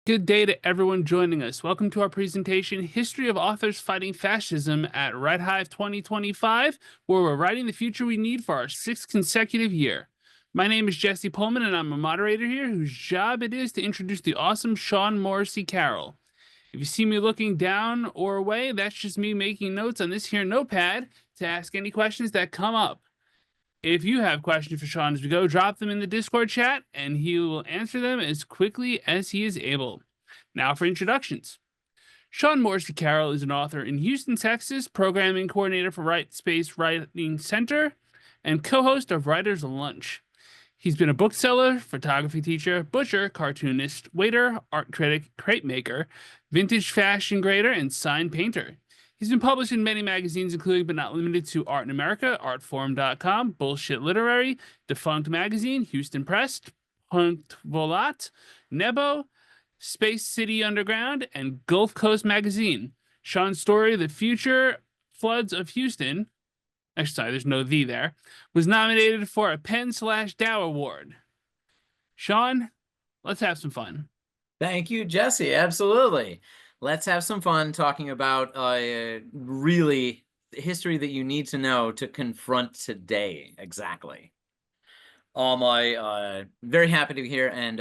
Good day to everyone joining us. Welcome to our presentation, History of Authors Fighting Fascism at writehive 2025, where we're writing the future we need for our sixth consecutive year. My name is Jesse Pullman, and I'm a moderator here whose job it is to introduce the awesome Sean Morrissey Carroll. If you see me looking down or away, that's just me making notes on this here notepad to ask any questions that come up. If you have questions for Sean as we go, drop them in the Discord chat, and he will answer them as quickly as he is able. Now for introductions. Sean Morrissey Carroll is an author in Houston, Texas, programming coordinator for Write Space Writing Center, and co-host of Writer's Lunch. He's been a bookseller, photography teacher, butcher, cartoonist, waiter, art critic, crepe maker, vintage fashion grader, and sign painter. He's been published in many magazines, including but not limited to Art in America, Artforum.com, Bullshit Literary, Defunct Magazine, Houston Press, Punkt Volat, Nebo, Space City Underground, and Gulf Coast Magazine. Sean's story, The Future Floods of Houston, actually, sorry, there's no "the" there, was nominated for a Penn/Dow Award. Sean, let's have some fun. Thank you, Jesse. Absolutely. Let's have some fun talking about really the history that you need to know to confront today. Exactly. I'm very happy to be here and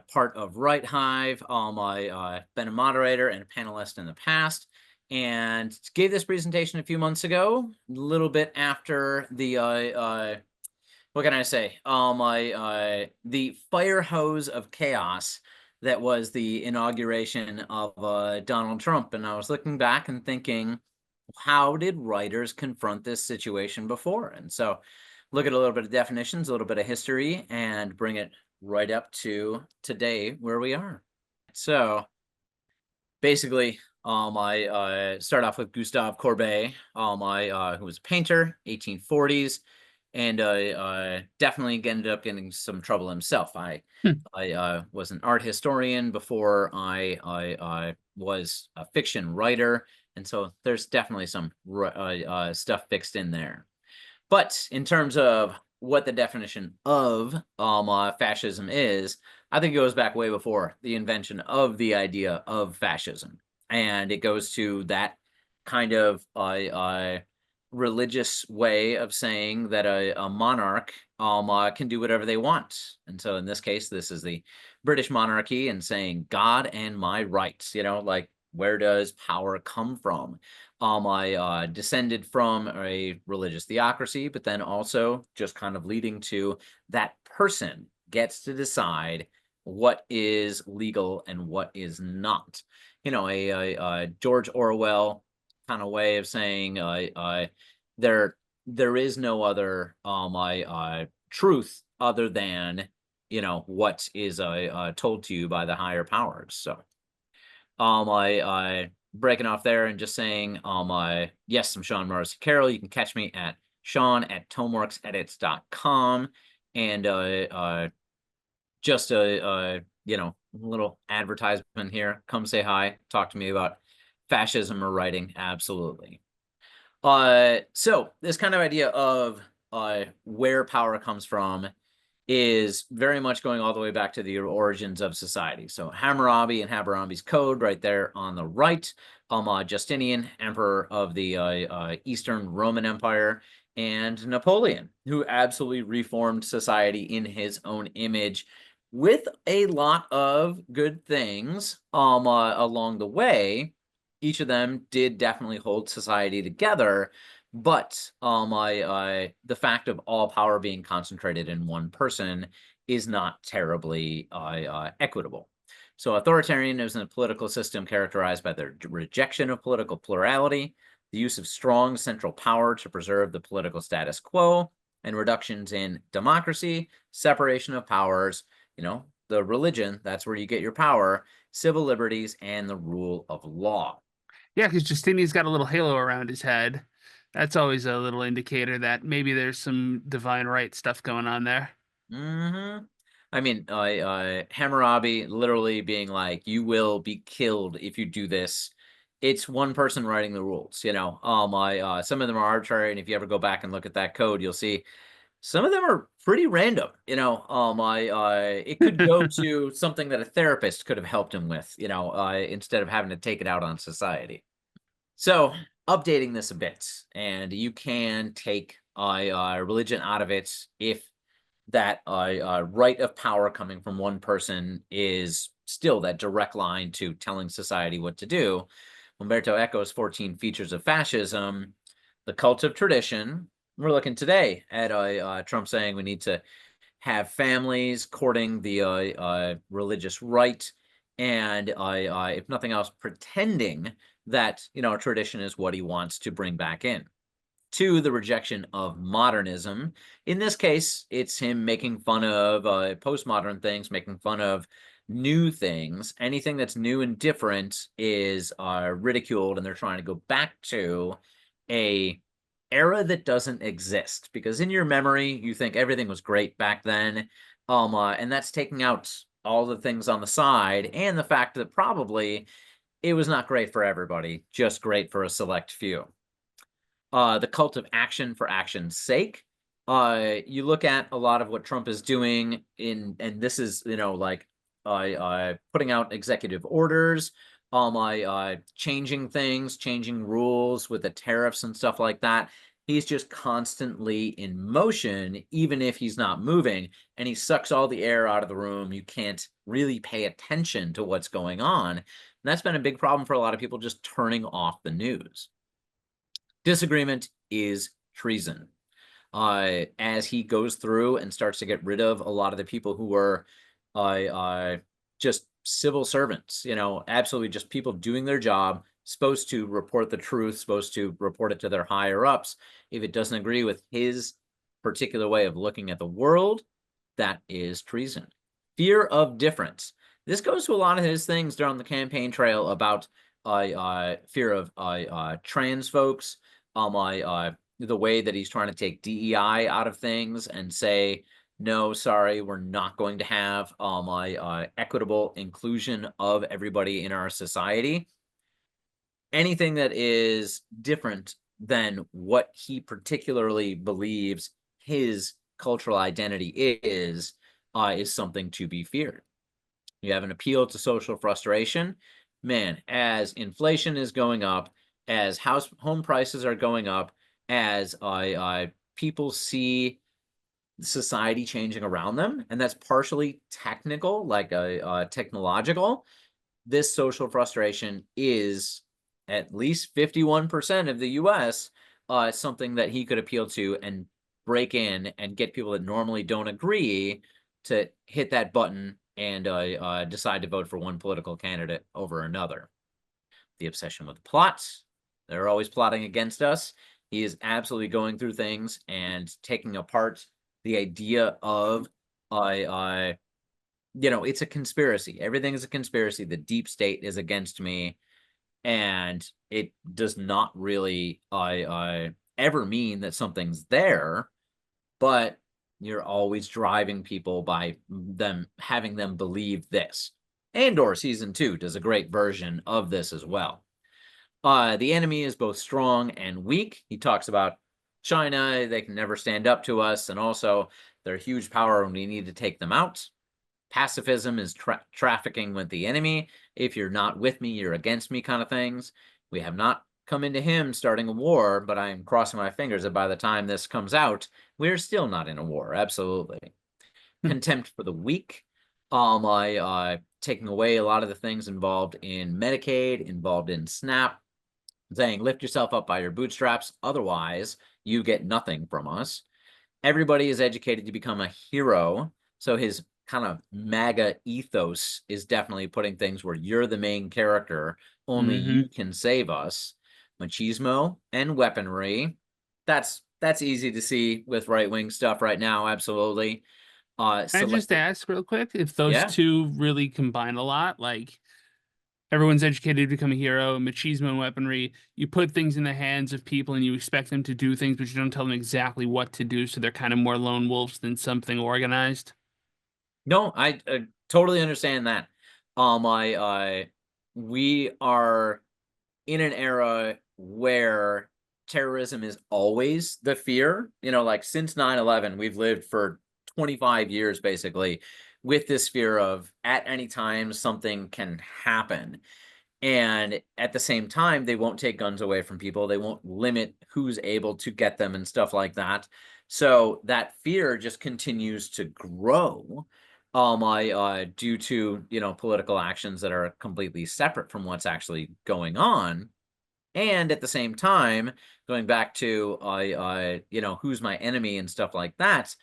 part of WriteHive. I've been a moderator and a panelist in the past, and gave this presentation a few months ago, a little bit after the what can I say? The fire hose of chaos that was the inauguration of Donald Trump. And I was looking back and thinking, how did writers confront this situation before? And so look at a little bit of definitions, a little bit of history, and bring it right up to today where we are. So basically, I start off with Gustave Courbet, who was a painter, 1840s, and definitely ended up getting some trouble himself. I was an art historian before I was a fiction writer, and so there's definitely some stuff fixed in there. But in terms of what the definition of fascism is, I think it goes back way before the invention of the idea of fascism, and it goes to that kind of religious way of saying that a monarch can do whatever they want. And so in this case, this is the British monarchy and saying God and my rights, like where does power come from? I descended from a religious theocracy, but then also just kind of leading to that person gets to decide what is legal and what is not. A George Orwell kind of way of saying there is no other truth other than what is told to you by the higher powers. So I breaking off there and just saying yes, I'm Sean Morrissey Carroll. You can catch me at Sean@tomeworksedits.com, and just a little advertisement here. Come say hi, talk to me about fascism or writing. Absolutely. So this kind of idea of where power comes from is very much going all the way back to the origins of society. So Hammurabi and Hammurabi's Code right there on the right, Justinian, emperor of the Eastern Roman Empire, and Napoleon, who absolutely reformed society in his own image with a lot of good things along the way. Each of them did definitely hold society together, but the fact of all power being concentrated in one person is not terribly equitable. So authoritarianism is a political system characterized by the rejection of political plurality, the use of strong central power to preserve the political status quo, and reductions in democracy, separation of powers, the religion, that's where you get your power, civil liberties, and the rule of law. Yeah, because Justinian's got a little halo around his head. That's always a little indicator that maybe there's some divine right stuff going on there. I mean, Hammurabi literally being like, you will be killed if you do this. It's one person writing the rules, some of them are arbitrary, and if you ever go back and look at that code, you'll see Some of them are pretty random, it could go to something that a therapist could have helped him with, instead of having to take it out on society. So, updating this a bit, and you can take religion out of it if that right of power coming from one person is still that direct line to telling society what to do. Umberto Eco's 14 Features of Fascism, the cult of tradition. We're looking today at Trump saying we need to have families courting the religious right, and if nothing else, pretending that tradition is what he wants to bring back in. To the rejection of modernism. In this case, it's him making fun of postmodern things, making fun of new things. Anything that's new and different is ridiculed, and they're trying to go back to a era that doesn't exist, because in your memory you think everything was great back then, and that's taking out all the things on the side and the fact that probably it was not great for everybody, just great for a select few. The cult of action for action's sake. You look at a lot of what Trump is doing and this is, like putting out executive orders, changing things, changing rules with the tariffs and stuff like that. He's just constantly in motion, even if he's not moving, and he sucks all the air out of the room. You can't really pay attention to what's going on. And that's been a big problem for a lot of people, just turning off the news. Disagreement is treason. As he goes through and starts to get rid of a lot of the people who were just civil servants, absolutely just people doing their job, supposed to report the truth, supposed to report it to their higher ups. If it doesn't agree with his particular way of looking at the world, that is treason. Fear of difference. This goes to a lot of his things down the campaign trail about fear of trans folks, the way that he's trying to take DEI out of things and say, no, sorry, we're not going to have equitable inclusion of everybody in our society. Anything that is different than what he particularly believes his cultural identity is something to be feared. You have an appeal to social frustration. Man, as inflation is going up, as home prices are going up, as people see society changing around them, and that's partially technical, like technological, this social frustration is at least 51% of the US, something that he could appeal to and break in and get people that normally don't agree to hit that button and decide to vote for one political candidate over another. The obsession with plots. They're always plotting against us. He is absolutely going through things and taking apart the idea of, it's a conspiracy. Everything is a conspiracy. The deep state is against me. And it does not really ever mean that something's there, but you're always driving people by having them believe this. Andor season 2 does a great version of this as well. The enemy is both strong and weak. He talks about China, they can never stand up to us, and also they're huge power and we need to take them out. Pacifism is trafficking with the enemy. If you're not with me, you're against me kind of things. We have not come into him starting a war, but I am crossing my fingers that by the time this comes out, we're still not in a war. Absolutely. Contempt for the weak. Taking away a lot of the things involved in Medicaid, involved in SNAP, saying lift yourself up by your bootstraps, otherwise you get nothing from us. Everybody is educated to become a hero, so his kind of MAGA ethos is definitely putting things where you're the main character, only you can save us. Machismo and weaponry, that's easy to see with right-wing stuff right now, absolutely. Can I just ask real quick if those Yeah. two really combine a lot? Like everyone's educated to become a hero, machismo and weaponry. You put things in the hands of people and you expect them to do things, but you don't tell them exactly what to do, so they're kind of more lone wolves than something organized. No, I totally understand that. We are in an era where terrorism is always the fear. You know, like since 9/11, we've lived for 25 years basically with this fear of at any time something can happen. And at the same time, they won't take guns away from people. They won't limit who's able to get them and stuff like that. So that fear just continues to grow. Due to political actions that are completely separate from what's actually going on. And at the same time, going back to who's my enemy and stuff like that,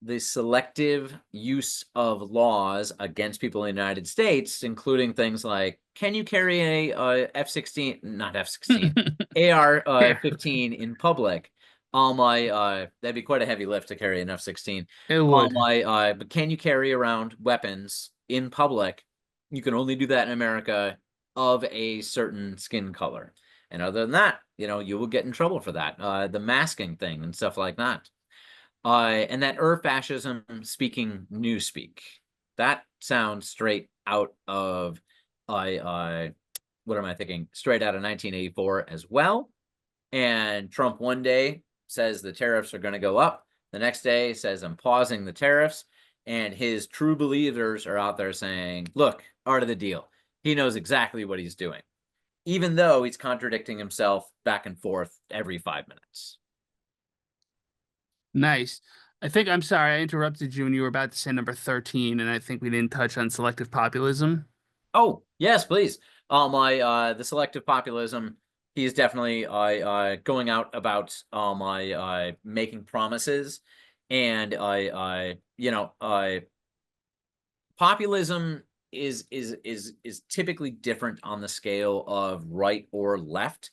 the selective use of laws against people in the United States, including things like, can you carry a F-16, not F-16, AR-15 in public? That'd be quite a heavy lift to carry an F-16. It would. But can you carry around weapons in public? You can only do that in America of a certain skin color. And other than that, you will get in trouble for that. The masking thing and stuff like that. And that fascism speaking newspeak. That sounds straight out of what am I thinking? Straight out of 1984 as well. And Trump one day says the tariffs are going to go up. The next day says I'm pausing the tariffs. And his true believers are out there saying, look, art of the deal. He knows exactly what he's doing, even though he's contradicting himself back and forth every 5 minutes. Nice. I'm sorry, I interrupted you when you were about to say number 13, and I think we didn't touch on selective populism. Oh, yes, please. The selective populism, he's definitely going out about making promises. And populism is typically different on the scale of right or left.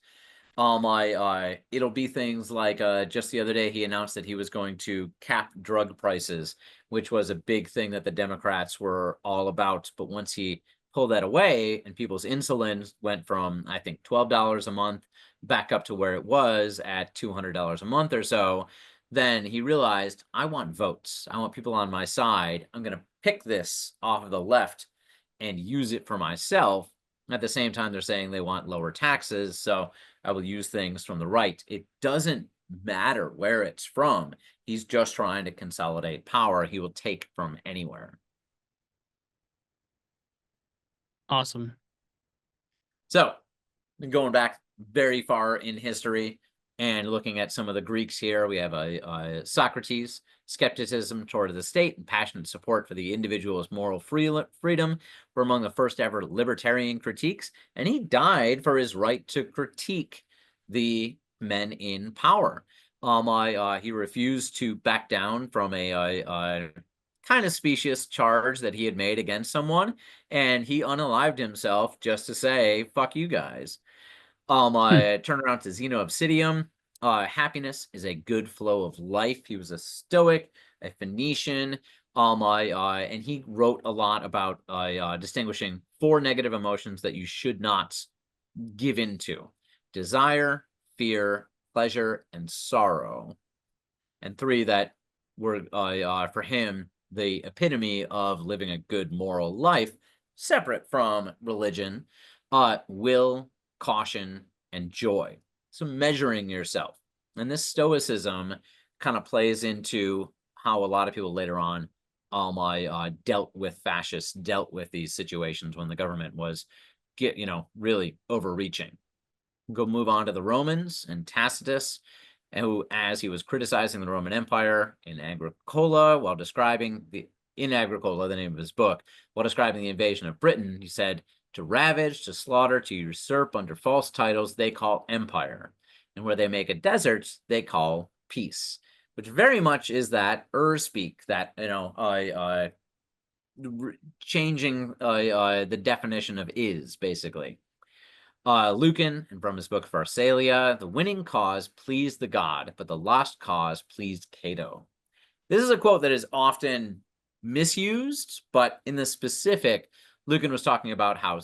It'll be things like just the other day he announced that he was going to cap drug prices, which was a big thing that the Democrats were all about. But once he pulled that away and people's insulin went from, I think, $12 a month back up to where it was at $200 a month or so, then he realized, I want votes. I want people on my side. I'm going to pick this off of the left and use it for myself. At the same time, they're saying they want lower taxes, so I will use things from the right. It doesn't matter where it's from. He's just trying to consolidate power. He will take from anywhere. Awesome. So, going back very far in history and looking at some of the Greeks here, we have a Socrates, skepticism toward the state and passionate support for the individual's moral freedom were among the first ever libertarian critiques, and he died for his right to critique the men in power. He refused to back down from a kind of specious charge that he had made against someone, and he unalived himself just to say, fuck you guys. Turn around to Zeno of Citium. Happiness is a good flow of life. He was a Stoic, a Phoenician, and he wrote a lot about distinguishing 4 negative emotions that you should not give into: desire, fear, pleasure, and sorrow. And 3 that were, for him, the epitome of living a good moral life, separate from religion: will, caution, and joy. So measuring yourself. And this stoicism kind of plays into how a lot of people later on dealt with fascists, dealt with these situations when the government was really overreaching. Go move on to the Romans and Tacitus, who, as he was criticizing the Roman Empire in Agricola, in Agricola, the name of his book, while describing the invasion of Britain, he said, to ravage, to slaughter, to usurp under false titles, they call empire. And where they make a desert, they call peace. Which very much is that speak, that, changing the definition of is, basically. Lucan, and from his book Pharsalia, the winning cause pleased the god, but the lost cause pleased Cato. This is a quote that is often misused, but in the specific, Lucan was talking about how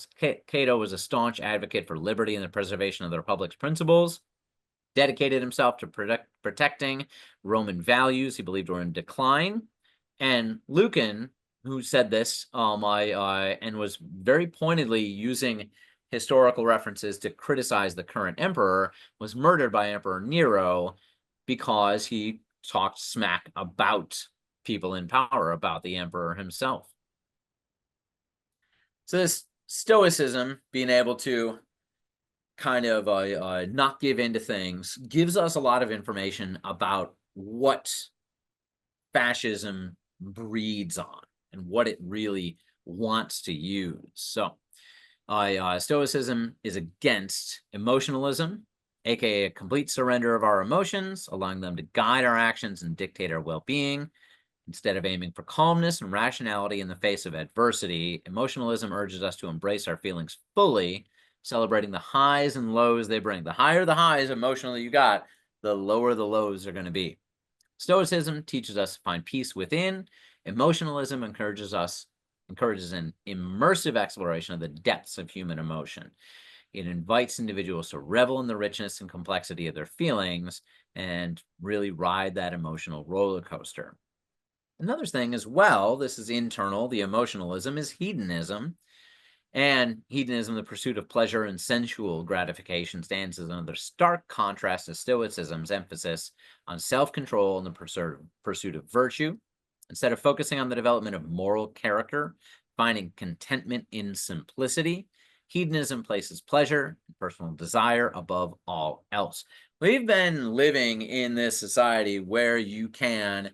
Cato was a staunch advocate for liberty and the preservation of the republic's principles, dedicated himself to protecting Roman values he believed were in decline. And Lucan, who said this, and was very pointedly using historical references to criticize the current emperor, was murdered by Emperor Nero because he talked smack about people in power, about the emperor himself. So this stoicism, being able to kind of not give in to things, gives us a lot of information about what fascism breeds on and what it really wants to use. So stoicism is against emotionalism, aka a complete surrender of our emotions, allowing them to guide our actions and dictate our well-being. Instead of aiming for calmness and rationality in the face of adversity, emotionalism urges us to embrace our feelings fully, celebrating the highs and lows they bring. The higher the highs emotionally you got, the lower the lows are going to be. Stoicism teaches us to find peace within. Emotionalism encourages an immersive exploration of the depths of human emotion. It invites individuals to revel in the richness and complexity of their feelings and really ride that emotional roller coaster. Another thing as well, this is internal, the emotionalism, is hedonism. And hedonism, the pursuit of pleasure and sensual gratification, stands as another stark contrast to Stoicism's emphasis on self-control and the pursuit of virtue. Instead of focusing on the development of moral character, finding contentment in simplicity, hedonism places pleasure and personal desire above all else. We've been living in this society where you can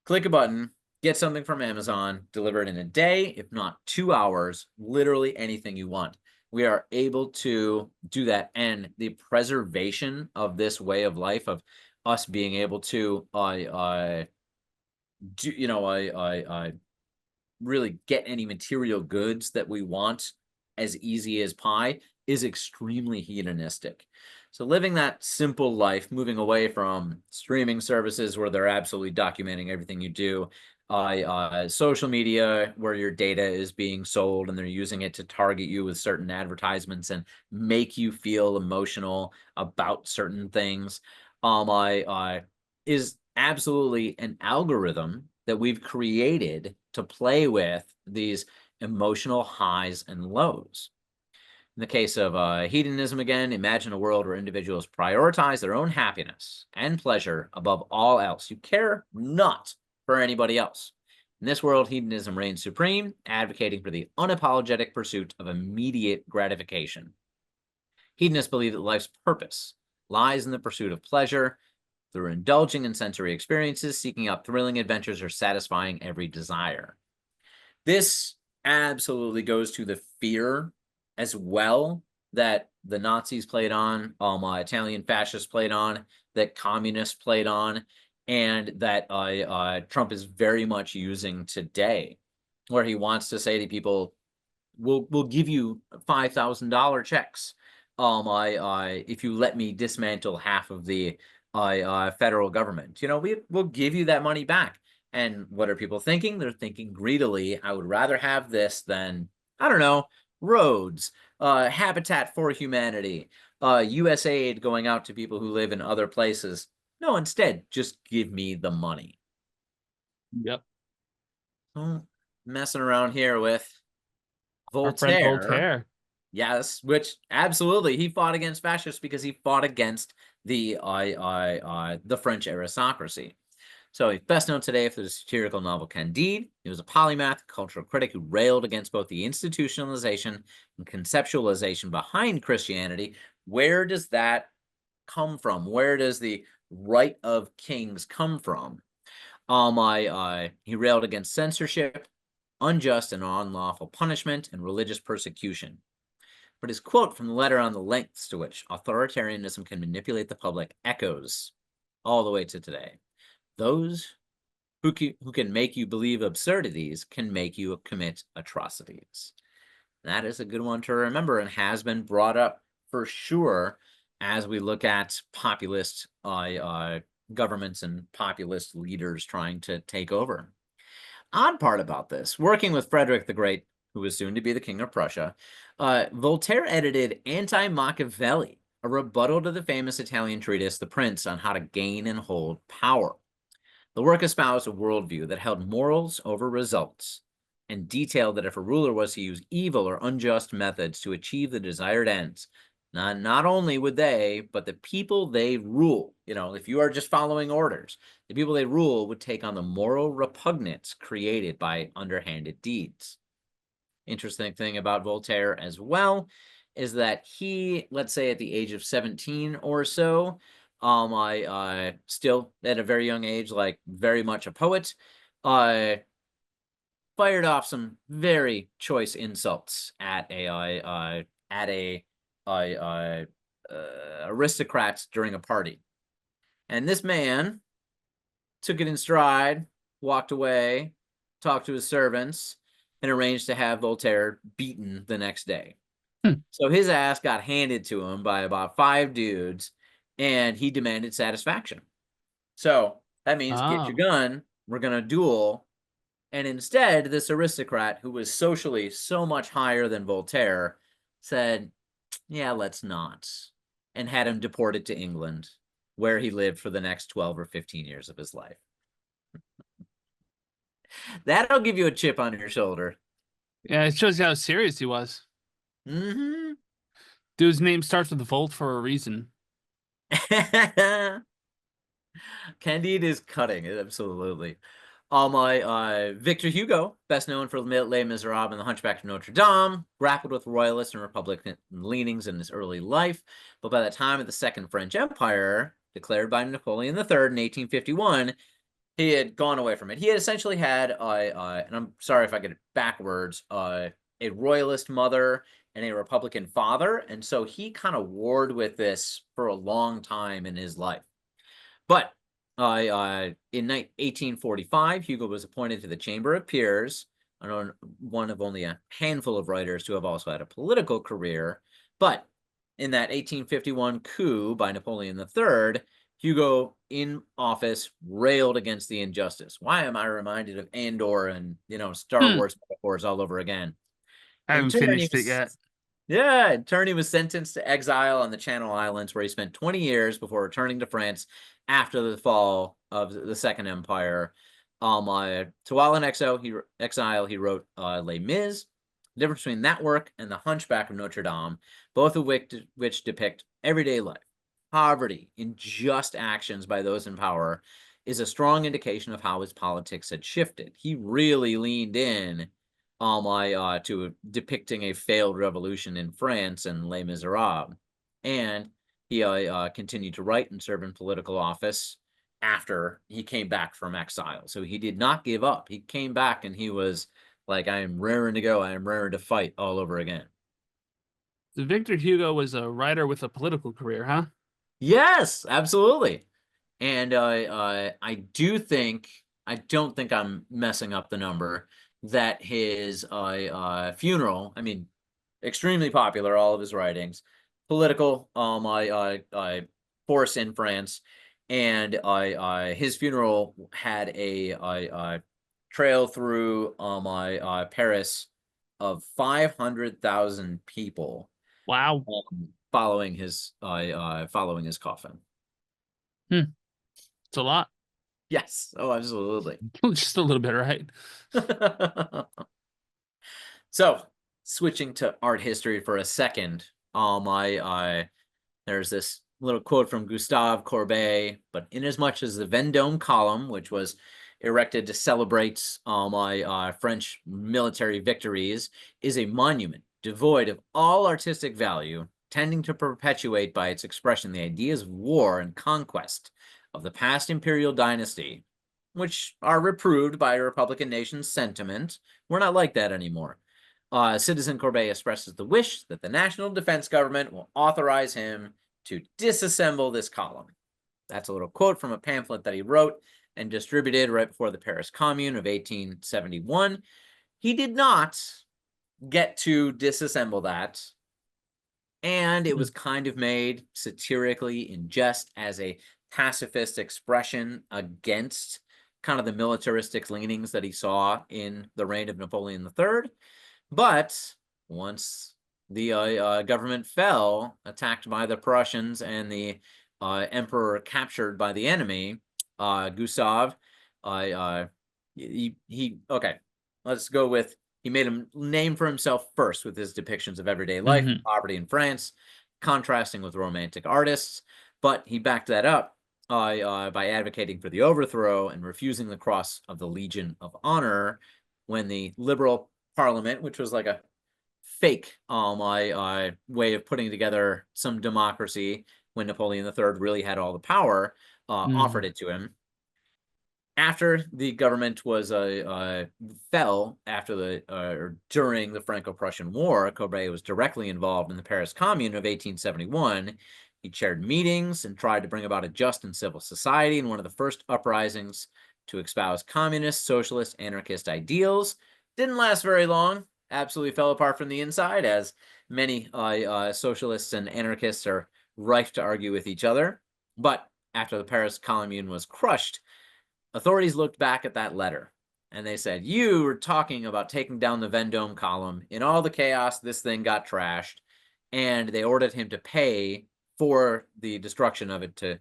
click a button, get something from Amazon, deliver it in a day, if not 2 hours, literally anything you want. We are able to do that. And the preservation of this way of life, of us being able to really get any material goods that we want as easy as pie, is extremely hedonistic. So living that simple life, moving away from streaming services where they're absolutely documenting everything you do, social media where your data is being sold and they're using it to target you with certain advertisements and make you feel emotional about certain things, is absolutely an algorithm that we've created to play with these emotional highs and lows. In the case of hedonism, again, imagine a world where individuals prioritize their own happiness and pleasure above all else. You care not for anybody else. In this world, hedonism reigns supreme, advocating for the unapologetic pursuit of immediate gratification. Hedonists believe that life's purpose lies in the pursuit of pleasure through indulging in sensory experiences, seeking out thrilling adventures, or satisfying every desire. This absolutely goes to the fear as well that the Nazis played on, Italian fascists played on, that communists played on, and that Trump is very much using today, where he wants to say to people, we'll give you $5,000 checks if you let me dismantle half of the federal government. We'll give you that money back. And what are people thinking? They're thinking greedily, I would rather have this than, I don't know, roads, Habitat for Humanity, USAID going out to people who live in other places. No, instead, just give me the money. Yep. Messing around here with Our friend Voltaire. Voltaire. Yes, which absolutely he fought against fascists because he fought against the French aristocracy. So he's best known today for the satirical novel Candide. He was a polymath, cultural critic who railed against both the institutionalization and conceptualization behind Christianity. Where does that come from? Where does the right of kings come from? He railed against censorship, unjust and unlawful punishment, and religious persecution. But his quote from the letter on the lengths to which authoritarianism can manipulate the public echoes all the way to today. Those who can make you believe absurdities can make you commit atrocities. That is a good one to remember and has been brought up for sure as we look at populist governments and populist leaders trying to take over. Odd part about this, working with Frederick the Great, who was soon to be the King of Prussia, Voltaire edited Anti-Machiavelli, a rebuttal to the famous Italian treatise, The Prince, on how to gain and hold power. The work espoused a worldview that held morals over results and detailed that if a ruler was to use evil or unjust methods to achieve the desired ends, not only would they, but the people they rule, if you are just following orders, the people they rule would take on the moral repugnance created by underhanded deeds. Interesting thing about Voltaire as well is that he, let's say at the age of 17 or so, I still at a very young age, like very much a poet, fired off some very choice insults at a aristocrats during a party. And this man took it in stride, walked away, talked to his servants, and arranged to have Voltaire beaten the next day. Hmm. So his ass got handed to him by about 5 dudes, and he demanded satisfaction. So that means get your Oh. gun, we're going to duel. And instead, this aristocrat, who was socially so much higher than Voltaire, said, yeah, let's not, and had him deported to England, where he lived for the next 12 or 15 years of his life. That'll give you a chip on your shoulder. Yeah, it shows you how serious he was. Mm-hmm. Dude's name starts with Volt for a reason. Candide is cutting it, absolutely. Victor Hugo, best known for Les Miserables and The Hunchback of Notre Dame, grappled with royalist and republican leanings in his early life, but by the time of the Second French Empire, declared by Napoleon III in 1851, he had gone away from it. He had essentially had, and I'm sorry if I get it backwards, a royalist mother and a republican father, and so he kind of warred with this for a long time in his life. But in 1845, Hugo was appointed to the Chamber of Peers, one of only a handful of writers who have also had a political career. But in that 1851 coup by Napoleon III, Hugo in office railed against the injustice. Why am I reminded of Andor and Star Wars metaphors all over again? I In haven't turn, he finished it was yet. yeah, in turn, he was sentenced to exile on the Channel Islands, where he spent 20 years before returning to France after the fall of the Second Empire. So while in exile, he wrote Les Mis. The difference between that work and The Hunchback of Notre Dame, both of which depict everyday life, poverty, unjust actions by those in power, is a strong indication of how his politics had shifted. He really leaned in to depicting a failed revolution in France and Les Miserables. And he continued to write and serve in political office after he came back from exile. So he did not give up. He came back and he was like, I am raring to go. I am raring to fight all over again. So Victor Hugo was a writer with a political career, huh? Yes, absolutely. And I don't think I'm messing up the number, that his funeral, I mean, extremely popular, all of his writings, political force in France, and his funeral had a trail through Paris of 500,000 people Wow. following his coffin. It's a lot. Yes. Oh, absolutely. Just a little bit, right? So, switching to art history for a second, there's this little quote from Gustave Courbet, but inasmuch as the Vendôme column, which was erected to celebrate French military victories, is a monument devoid of all artistic value, tending to perpetuate by its expression the ideas of war and conquest of the past imperial dynasty, which are reproved by a Republican nation's sentiment. We're not like that anymore. Citizen Courbet expresses the wish that the National Defense Government will authorize him to disassemble this column. That's a little quote from a pamphlet that he wrote and distributed right before the Paris Commune of 1871. He did not get to disassemble that, and it was kind of made satirically in jest as a pacifist expression against kind of the militaristic leanings that he saw in the reign of Napoleon III. But once the government fell, attacked by the Prussians, and the emperor captured by the enemy, Gustave, okay, let's go with He made a name for himself first with his depictions of everyday life, Hmm. poverty in France, contrasting with romantic artists. But he backed that up by advocating for the overthrow and refusing the cross of the Legion of Honor when the liberal parliament, which was like a fake way of putting together some democracy when Napoleon III really had all the power, offered it to him. After the government was fell after the or during the Franco-Prussian War, Courbet was directly involved in the Paris Commune of 1871. He chaired meetings and tried to bring about a just and civil society in one of the first uprisings to espouse communist, socialist, anarchist ideals. Didn't last very long. Absolutely fell apart from the inside, as many socialists and anarchists are rife to argue with each other. But after the Paris Commune was crushed, authorities looked back at that letter and they said, you were talking about taking down the Vendome column. In all the chaos, this thing got trashed. And they ordered him to pay for the destruction of it to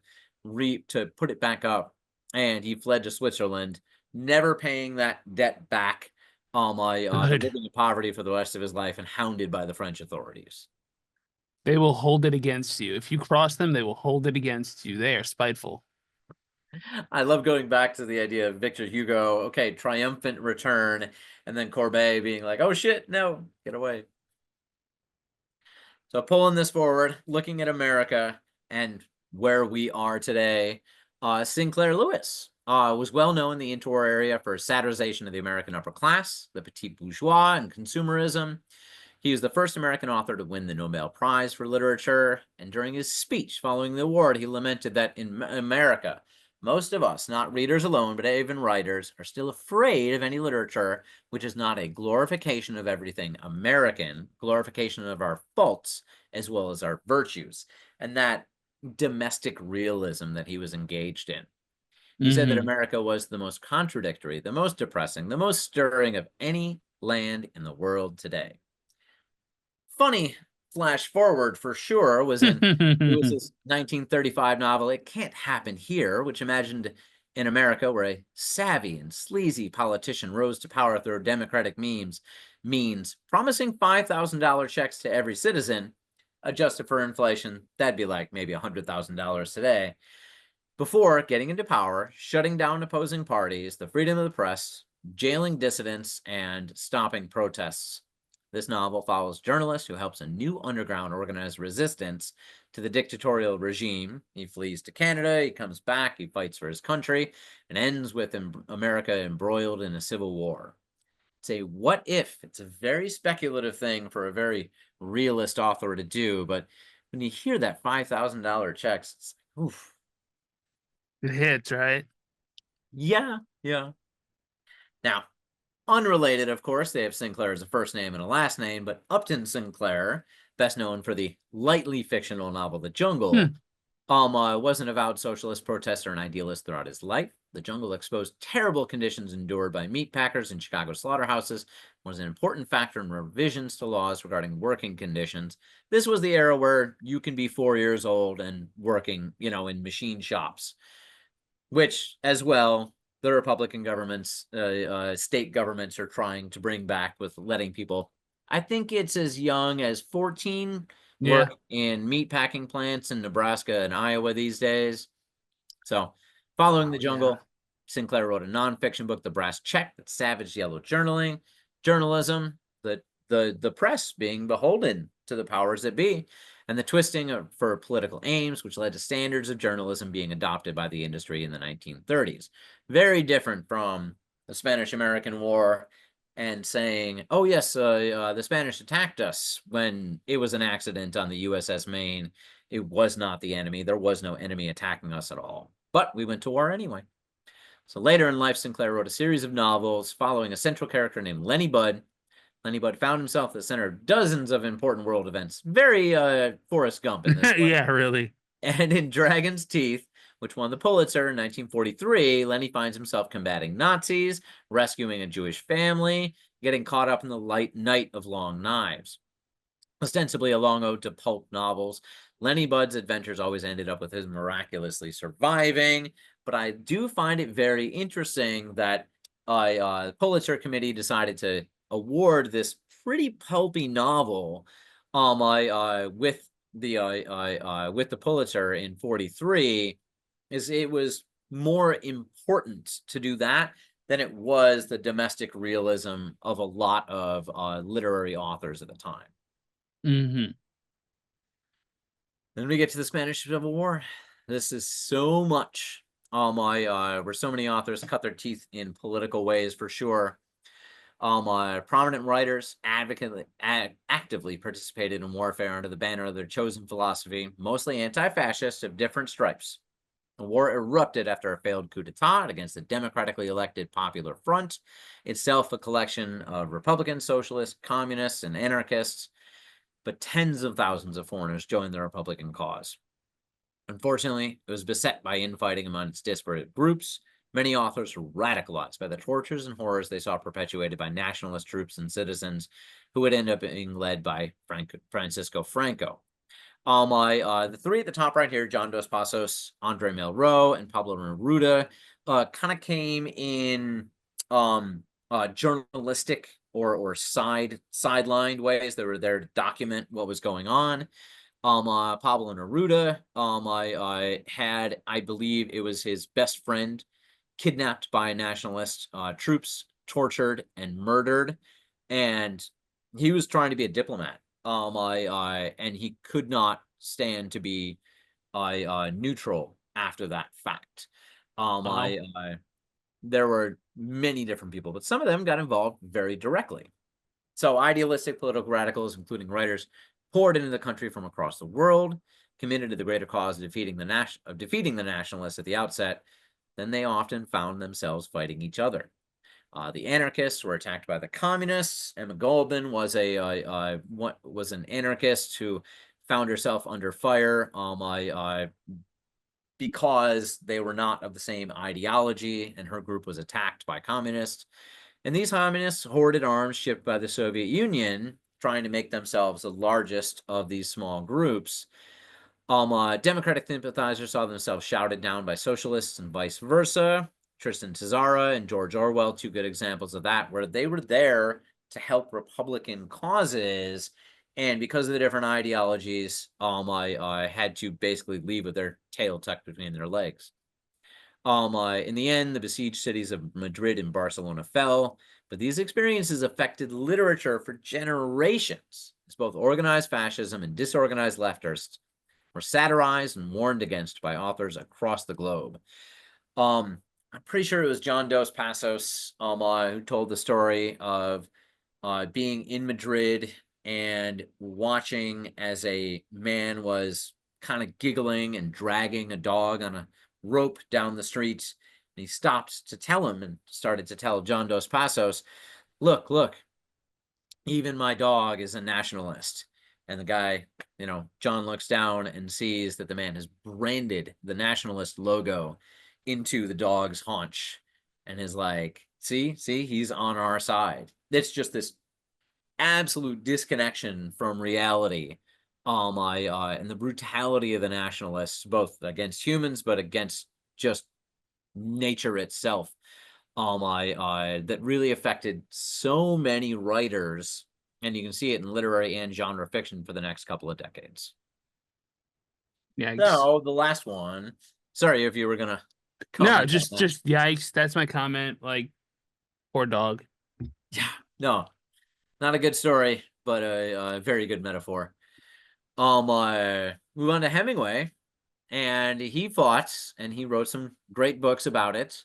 put it back up. And he fled to Switzerland, never paying that debt back, Good. living in poverty for the rest of his life and hounded by the French authorities. They will hold it against you. If you cross them, they will hold it against you. They are spiteful. I love going back to the idea of Victor Hugo, okay, triumphant return, and then Courbet being like, oh shit, no, get away. So pulling this forward, looking at America and where we are today, Sinclair Lewis was well known in the interwar area for his satirization of the American upper class, the petit bourgeois, and consumerism. He was the first American author to win the Nobel Prize for Literature, and during his speech following the award, he lamented that in America, most of us, not readers alone, but even writers, are still afraid of any literature which is not a glorification of everything American, glorification of our faults as well as our virtues, and that domestic realism that he was engaged in. He said that Hmm. America was the most contradictory, the most depressing, the most stirring of any land in the world today. Funny flash forward for sure was in Lewis's 1935 novel It Can't Happen Here, which imagined in America where a savvy and sleazy politician rose to power through democratic means promising $5,000 checks to every citizen. Adjusted for inflation, that'd be like maybe $100,000 today. Before getting into power, shutting down opposing parties, the freedom of the press, jailing dissidents, and stopping protests. This novel follows journalist who helps a new underground organize resistance to the dictatorial regime. He flees to Canada, he comes back, he fights for his country, and ends with America embroiled in a civil war. It's a what if. It's a very speculative thing for a very realist author to do, but when you hear that $5,000 checks, it's like, oof. It hits, right? Yeah, yeah. Now, unrelated, of course, they have Sinclair as a first name and a last name, but Upton Sinclair, best known for the lightly fictional novel The Jungle, Hmm. was an avowed socialist protester and idealist throughout his life. The Jungle exposed terrible conditions endured by meat packers in Chicago slaughterhouses, was an important factor in revisions to laws regarding working conditions. This was the era where you can be 4 years old and working, in machine shops, which as well the Republican governments, state governments are trying to bring back with letting people, I think it's as young as 14, Yeah. work in meat packing plants in Nebraska and Iowa these days. So following Wow. The Yeah. Jungle, Sinclair wrote a nonfiction book, The Brass Check, that savaged yellow journalism, the press being beholden to the powers that be, and the twisting for political aims, which led to standards of journalism being adopted by the industry in the 1930s. Very different from the Spanish-American War and saying, oh, yes, the Spanish attacked us when it was an accident on the USS Maine. It was not the enemy. There was no enemy attacking us at all. But we went to war anyway. So later in life, Sinclair wrote a series of novels following a central character named Lenny Budd. Lenny Budd found himself at the center of dozens of important world events. Very Forrest Gump in this way. Yeah, really. And in Dragon's Teeth, which won the Pulitzer in 1943, Lenny finds himself combating Nazis, rescuing a Jewish family, getting caught up in the light night of long knives. Ostensibly a long ode to pulp novels, Lenny Budd's adventures always ended up with his miraculously surviving, but I do find it very interesting that Pulitzer Committee decided to award this pretty pulpy novel with the Pulitzer in 43 is it was more important to do that than it was the domestic realism of a lot of literary authors at the time. Mm-hmm. Then we get to the Spanish Civil War. This is so much where so many authors cut their teeth in political ways for sure. Prominent writers actively participated in warfare under the banner of their chosen philosophy, mostly anti-fascist of different stripes. The war erupted after a failed coup d'etat against the democratically elected Popular Front, itself a collection of Republicans, socialists, communists, and anarchists, but tens of thousands of foreigners joined the Republican cause. Unfortunately, it was beset by infighting among its disparate groups. Many authors were radicalized by the tortures and horrors they saw perpetuated by nationalist troops and citizens who would end up being led by Francisco Franco. The three at the top right here, John Dos Passos, Andre Malraux, and Pablo Neruda, kind of came in journalistic or sidelined ways. They were there to document what was going on. Pablo Neruda, I had, I believe it was his best friend, kidnapped by nationalist troops, tortured and murdered, and he was trying to be a diplomat. And he could not stand to be neutral after that fact. Wow. There were many different people, but some of them got involved very directly. So idealistic political radicals, including writers, poured into the country from across the world, committed to the greater cause of defeating the nationalists at the outset. Then they often found themselves fighting each other. The anarchists were attacked by the communists. Emma Goldman was an anarchist who found herself under fire because they were not of the same ideology, and her group was attacked by communists. And these communists hoarded arms shipped by the Soviet Union, trying to make themselves the largest of these small groups. Democratic sympathizers saw themselves shouted down by socialists and vice versa. Tristan Tzara and George Orwell, two good examples of that, where they were there to help Republican causes, and because of the different ideologies, I had to basically leave with their tail tucked between their legs. In the end, the besieged cities of Madrid and Barcelona fell, but these experiences affected literature for generations, as both organized fascism and disorganized leftists were satirized and warned against by authors across the globe. I'm pretty sure it was John Dos Passos who told the story of being in Madrid and watching as a man was kind of giggling and dragging a dog on a rope down the street. And he stopped to tell him and started to tell John Dos Passos, look, even my dog is a nationalist. And the guy, John looks down and sees that the man has branded the nationalist logo into the dog's haunch and is like, see, he's on our side. It's just this absolute disconnection from reality. And the brutality of the nationalists, both against humans, but against just nature itself. That really affected so many writers, and you can see it in literary and genre fiction for the next couple of decades. Yikes. So the last one. Sorry if you were gonna comment. No, just yikes. That's my comment. Like, poor dog. Yeah, no, not a good story, but a very good metaphor. Move on to Hemingway, and he fought, and he wrote some great books about it.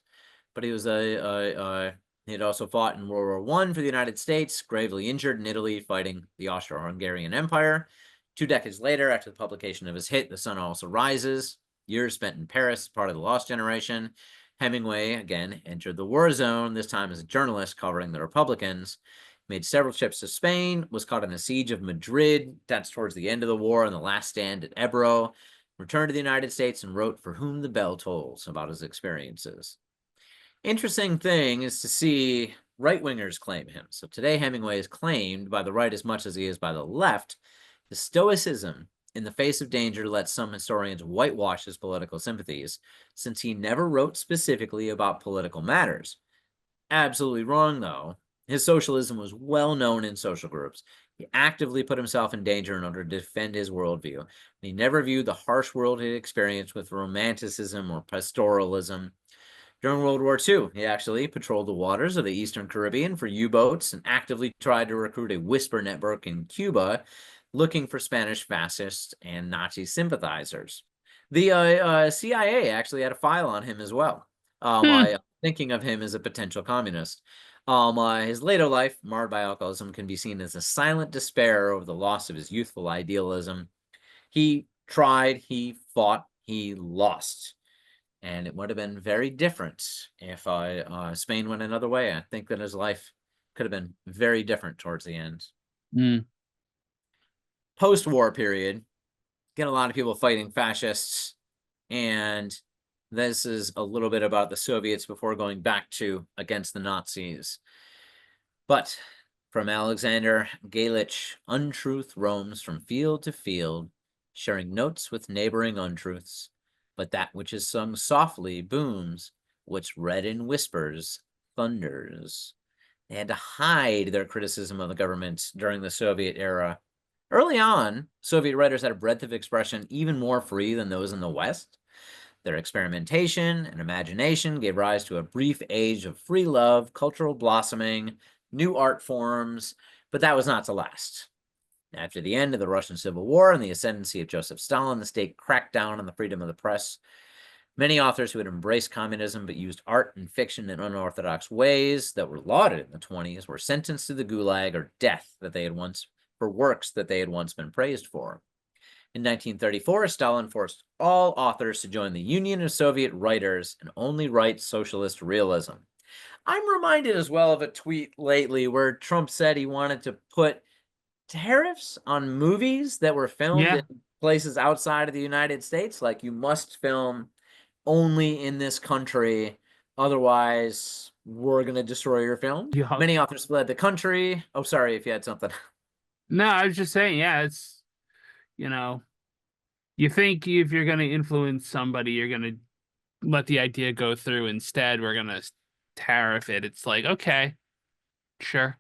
But he was he had also fought in World War I for the United States, gravely injured in Italy, fighting the Austro-Hungarian Empire. 2 decades later, after the publication of his hit, The Sun Also Rises, years spent in Paris, part of the Lost Generation, Hemingway again entered the war zone, this time as a journalist covering the Republicans. Made several trips to Spain, was caught in the siege of Madrid, that's towards the end of the war, and the last stand at Ebro, returned to the United States and wrote For Whom the Bell Tolls about his experiences. Interesting thing is to see right-wingers claim him. So today Hemingway is claimed by the right as much as he is by the left. The stoicism in the face of danger lets some historians whitewash his political sympathies, since he never wrote specifically about political matters. Absolutely wrong, though. His socialism was well known in social groups. He actively put himself in danger in order to defend his worldview. And he never viewed the harsh world he experienced with romanticism or pastoralism. During World War II, he actually patrolled the waters of the Eastern Caribbean for U-boats and actively tried to recruit a whisper network in Cuba looking for Spanish fascists and Nazi sympathizers. The CIA actually had a file on him as well, Hmm. thinking of him as a potential communist. His later life, marred by alcoholism, can be seen as a silent despair over the loss of his youthful idealism. He tried, he fought, he lost. And it would have been very different if Spain went another way. I think that his life could have been very different towards the end. Mm. Post-war period, get a lot of people fighting fascists, and this is a little bit about the Soviets before going back to against the Nazis. But from Alexander Galich, untruth roams from field to field, sharing notes with neighboring untruths. But that which is sung softly booms, what's read in whispers thunders. They had to hide their criticism of the government during the Soviet era. Early on, Soviet writers had a breadth of expression even more free than those in the West. Their experimentation and imagination gave rise to a brief age of free love, cultural blossoming, new art forms, but that was not to last. After the end of the Russian Civil War and the ascendancy of Joseph Stalin, the state cracked down on the freedom of the press. Many authors who had embraced communism but used art and fiction in unorthodox ways that were lauded in the 20s were sentenced to the gulag or death that they had once for works that they had once been praised for. In 1934, Stalin forced all authors to join the Union of Soviet Writers and only write socialist realism. I'm reminded as well of a tweet lately where Trump said he wanted to put tariffs on movies that were filmed in Yeah. places outside of the United States. Like, you must film only in this country, otherwise we're going to destroy your film. Yup. Many authors fled the country. Oh, sorry if you had something. No, I was just saying, yeah, it's, you know, you think if you're going to influence somebody, you're going to let the idea go through. Instead, we're going to tariff it. It's like, okay, sure.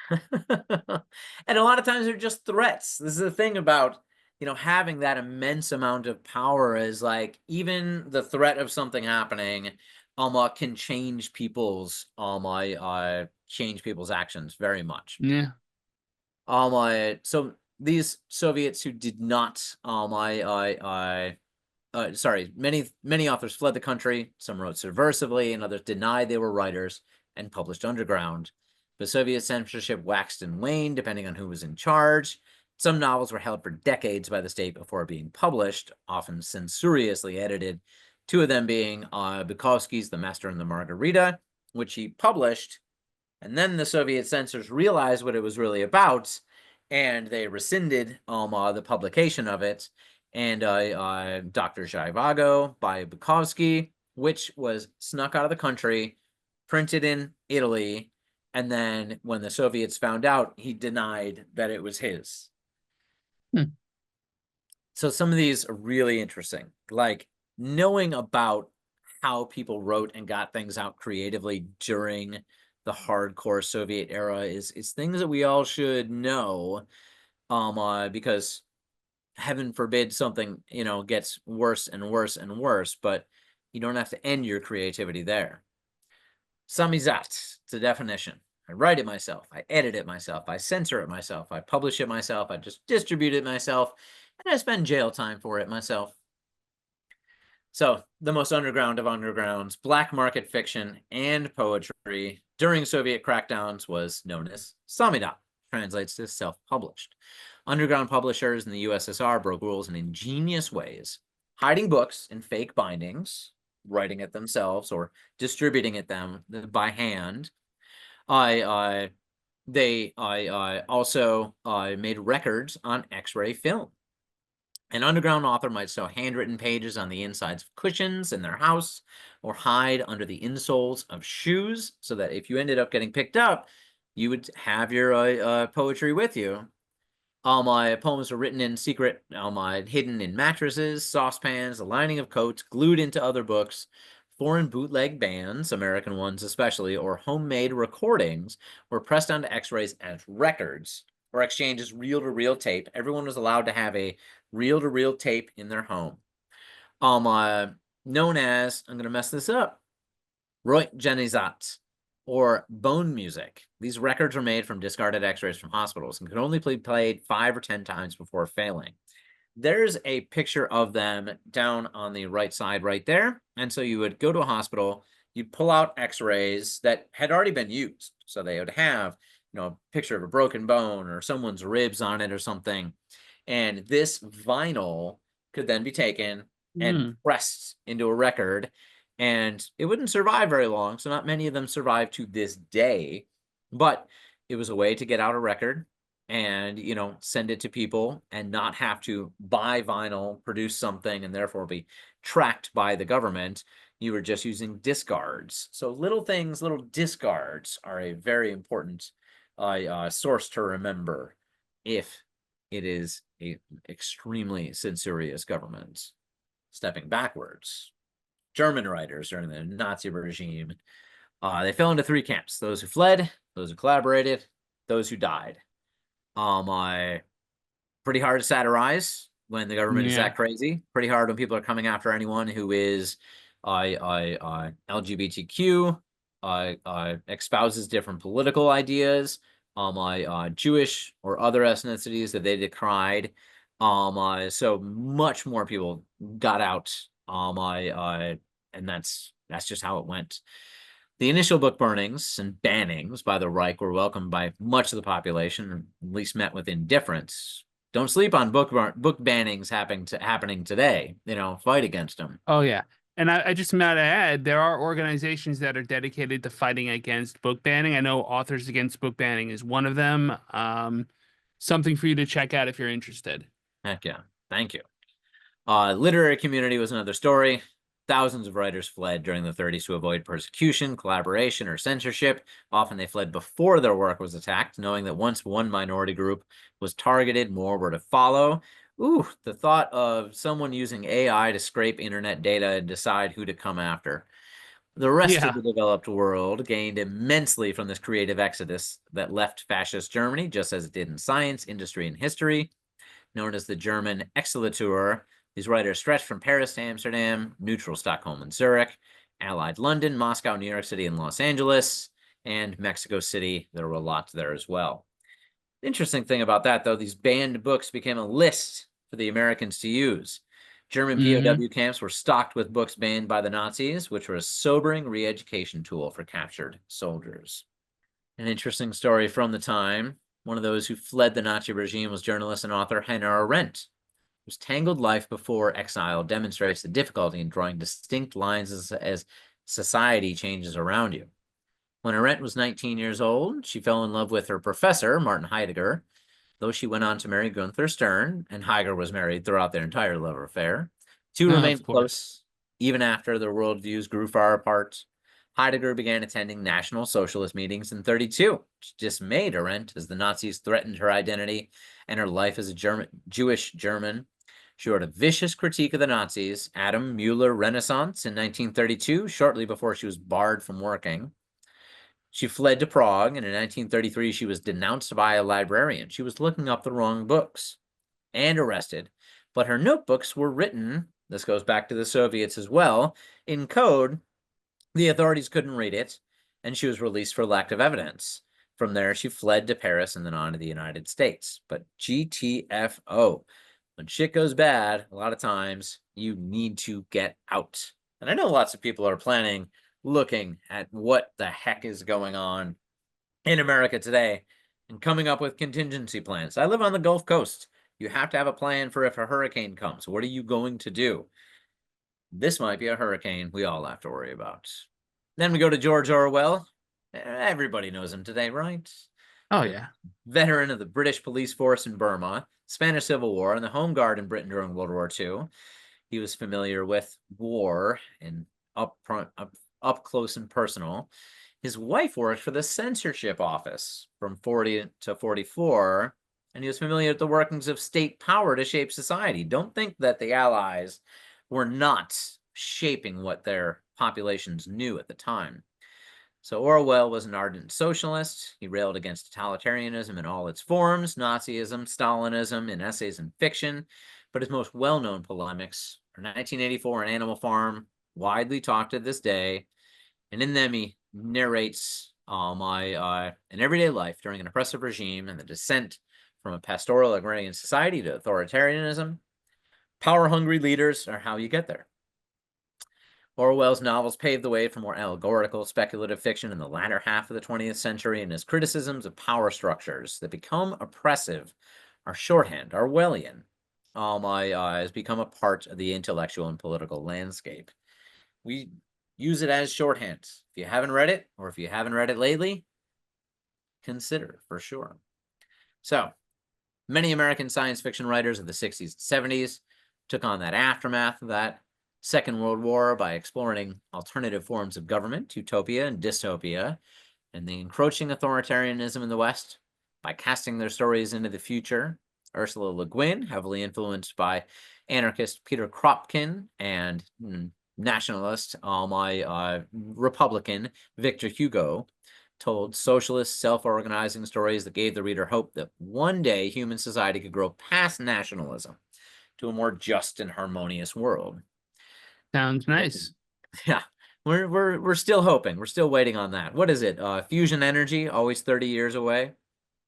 And a lot of times they're just threats. This is the thing about, having that immense amount of power is like even the threat of something happening can change people's actions very much. Yeah. So these Soviets who did not sorry, many authors fled the country. Some wrote subversively, and others denied they were writers and published underground. The Soviet censorship waxed and waned depending on who was in charge. Some novels were held for decades by the state before being published, often censoriously edited. Two of them being Bukowski's *The Master and the Margarita*, which he published, and then the Soviet censors realized what it was really about, and they rescinded the publication of it. And Dr. Zhivago by Bukowski, which was snuck out of the country, printed in Italy, and then when the Soviets found out, he denied that it was his. Hmm. So some of these are really interesting. Like, knowing about how people wrote and got things out creatively during the hardcore Soviet era is things that we all should know, because heaven forbid something, gets worse and worse and worse, but you don't have to end your creativity there. Samizdat, it's a definition. I write it myself, I edit it myself, I censor it myself, I publish it myself, I just distribute it myself, and I spend jail time for it myself. So, the most underground of undergrounds, black market fiction and poetry during Soviet crackdowns was known as Samidat, translates to self-published. Underground publishers in the USSR broke rules in ingenious ways, hiding books in fake bindings, writing it themselves, or distributing it them by hand. They also made records on X-ray film. An underground author might sew handwritten pages on the insides of cushions in their house or hide under the insoles of shoes so that if you ended up getting picked up, you would have your poetry with you. My poems were written in secret, hidden in mattresses, saucepans, the lining of coats, glued into other books, Foreign bootleg bands, American ones especially, or homemade recordings were pressed onto X-rays as records or exchanged as reel-to-reel tape. Everyone was allowed to have a reel-to-reel tape in their home. Um, uh, Known as, I'm going to mess this up, Roentgenizat, or bone music. These records were made from discarded X-rays from hospitals and could only be played 5 or 10 times before failing. There's a picture of them down on the right side right there. And so you would go to a hospital, you'd pull out X-rays that had already been used. So they would have, a picture of a broken bone or someone's ribs on it or something. And this vinyl could then be taken and Mm. pressed into a record, and it wouldn't survive very long. So not many of them survive to this day, but it was a way to get out a record and send it to people and not have to buy vinyl, produce something, and therefore be tracked by the government. You were just using discards. So little things, little discards are a very important source to remember if it is a extremely censorious government. Stepping backwards, German writers during the Nazi regime, they fell into 3 camps: those who fled, those who collaborated, those who died. Pretty hard to satirize when the government is Yeah. that crazy. Pretty hard when people are coming after anyone who is LGBTQ, espouses different political ideas, Jewish or other ethnicities that they decried. So much more people got out. And that's just how it went. The initial book burnings and bannings by the Reich were welcomed by much of the population, or at least met with indifference. Don't sleep on book bannings happening today. Fight against them. Oh yeah. And I just might add, there are organizations that are dedicated to fighting against book banning. I know Authors Against Book Banning is one of them. Something for you to check out if you're interested. Heck yeah. Thank you. Literary community was another story. Thousands of writers fled during the 30s to avoid persecution, collaboration, or censorship. Often they fled before their work was attacked, knowing that once one minority group was targeted, more were to follow. Ooh, the thought of someone using AI to scrape internet data and decide who to come after. The rest of Yeah. the developed world gained immensely from this creative exodus that left fascist Germany, just as it did in science, industry, and history. Known as the German Exilitur, these writers stretched from Paris to Amsterdam, neutral Stockholm and Zurich, allied London, Moscow, New York City, and Los Angeles, and Mexico City. There were lots there as well. The interesting thing about that, though, these banned books became a list for the Americans to use. German Hmm. POW camps were stocked with books banned by the Nazis, which were a sobering re-education tool for captured soldiers. An interesting story from the time. One of those who fled the Nazi regime was journalist and author Hannah Arendt, whose tangled life before exile demonstrates the difficulty in drawing distinct lines as society changes around you. When Arendt was 19 years old, she fell in love with her professor, Martin Heidegger, though she went on to marry Gunther Stern, and Heidegger was married throughout their entire love affair. Two Of remained course. close, even after their worldviews grew far apart. Heidegger began attending National Socialist meetings in 32, which dismayed Arendt as the Nazis threatened her identity and her life as a Jewish German. She wrote a vicious critique of the Nazis, Adam Mueller Renaissance, in 1932, shortly before she was barred from working. She fled to Prague, and in 1933, she was denounced by a librarian. She was looking up the wrong books and arrested, but her notebooks were written, this goes back to the Soviets as well, in code. The authorities couldn't read it, and she was released for lack of evidence. From there, she fled to Paris and then on to the United States. But GTFO, when shit goes bad, a lot of times you need to get out. And I know lots of people are looking at what the heck is going on in America today and coming up with contingency plans. I live on the Gulf Coast. You have to have a plan for if a hurricane comes. What are you going to do? This might be a hurricane we all have to worry about. Then we go to George Orwell. Everybody knows him today, right? Oh He was yeah. veteran of the British police force in Burma, Spanish Civil War, and the Home Guard in Britain during World War II. He was familiar with war and up close and personal. His wife worked for the censorship office from 40 to 44, and he was familiar with the workings of state power to shape society. Don't think that the Allies were not shaping what their populations knew at the time. So Orwell was an ardent socialist. He railed against totalitarianism in all its forms, Nazism, Stalinism, in essays and fiction. But his most well-known polemics are 1984 and Animal Farm, widely talked to this day. And in them, he narrates an everyday life during an oppressive regime and the descent from a pastoral agrarian society to authoritarianism. Power-hungry leaders are how you get there. Orwell's novels paved the way for more allegorical, speculative fiction in the latter half of the 20th century, and his criticisms of power structures that become oppressive are shorthand, Orwellian, has become a part of the intellectual and political landscape. We use it as shorthand. If you haven't read it, or if you haven't read it lately, consider for sure. So, many American science fiction writers of the 60s and 70s took on that aftermath of that Second World War by exploring alternative forms of government, utopia and dystopia, and the encroaching authoritarianism in the West by casting their stories into the future. Ursula Le Guin, heavily influenced by anarchist Peter Kropotkin and nationalist, Republican Victor Hugo, told socialist, self-organizing stories that gave the reader hope that one day human society could grow past nationalism to a more just and harmonious world. Sounds nice. Yeah, we're still hoping. We're still waiting on that. What is it? Fusion energy, always 30 years away.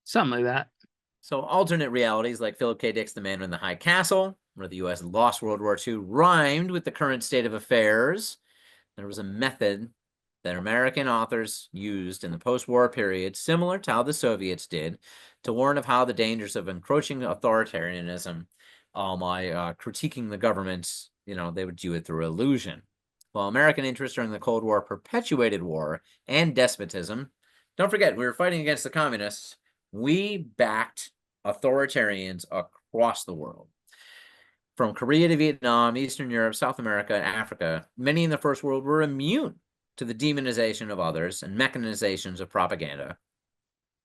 Something like that. So alternate realities like Philip K. Dick's The Man in the High Castle, where the U.S. lost World War II, rhymed with the current state of affairs. There was a method that American authors used in the post-war period, similar to how the Soviets did, to warn of how the dangers of encroaching authoritarianism, critiquing the governments, they would do it through illusion. While American interest during the Cold War perpetuated war and despotism, don't forget, we were fighting against the communists. We backed authoritarians across the world. From Korea to Vietnam, Eastern Europe, South America, and Africa, many in the First World were immune to the demonization of others and mechanizations of propaganda.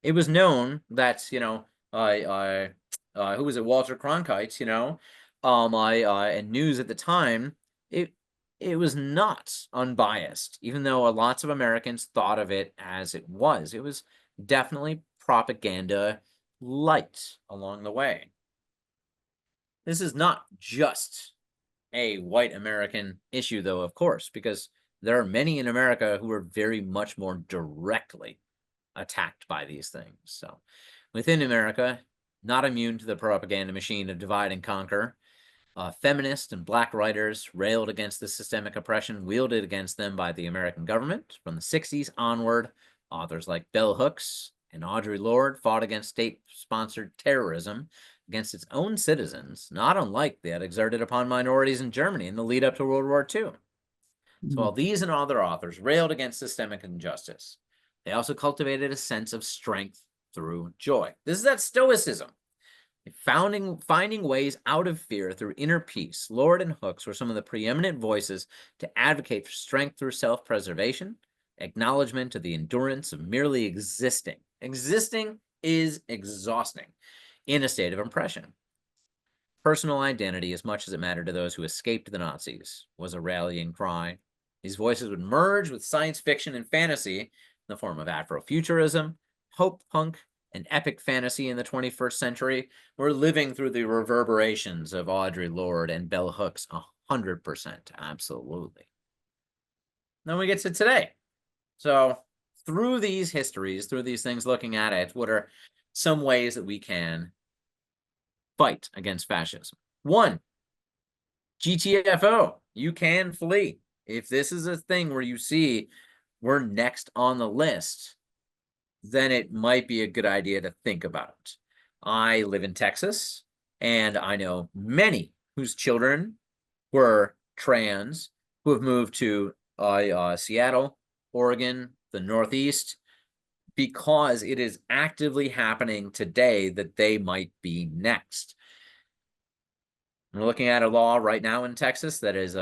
It was known that, who was it, Walter Cronkite, and news at the time, it was not unbiased, even though lots of Americans thought of it as it was. It was definitely propaganda light along the way. This is not just a white American issue, though, of course, because there are many in America who are very much more directly attacked by these things. So within America, not immune to the propaganda machine of divide and conquer, feminist and black writers railed against the systemic oppression wielded against them by the American government. From the 60s onward, authors like bell hooks and Audre Lorde fought against state-sponsored terrorism against its own citizens, not unlike that exerted upon minorities in Germany in the lead up to World War II. So while these and other authors railed against systemic injustice, they also cultivated a sense of strength through joy. This is that stoicism. Finding ways out of fear through inner peace. Lorde and Hooks were some of the preeminent voices to advocate for strength through self-preservation, acknowledgement of the endurance of merely existing. Existing is exhausting in a state of oppression. Personal identity, as much as it mattered to those who escaped the Nazis, was a rallying cry. These voices would merge with science fiction and fantasy in the form of Afrofuturism, hope punk, and epic fantasy in the 21st century. We're living through the reverberations of Audre Lorde and bell hooks 100%. Absolutely. Then we get to today. So through these histories, through these things, looking at it, what are some ways that we can fight against fascism? One, GTFO, you can flee. If this is a thing where you see we're next on the list, then it might be a good idea to think about. I live in Texas, and I know many whose children were trans who have moved to Seattle, Oregon, the Northeast, because it is actively happening today that they might be next. We're looking at a law right now in Texas that is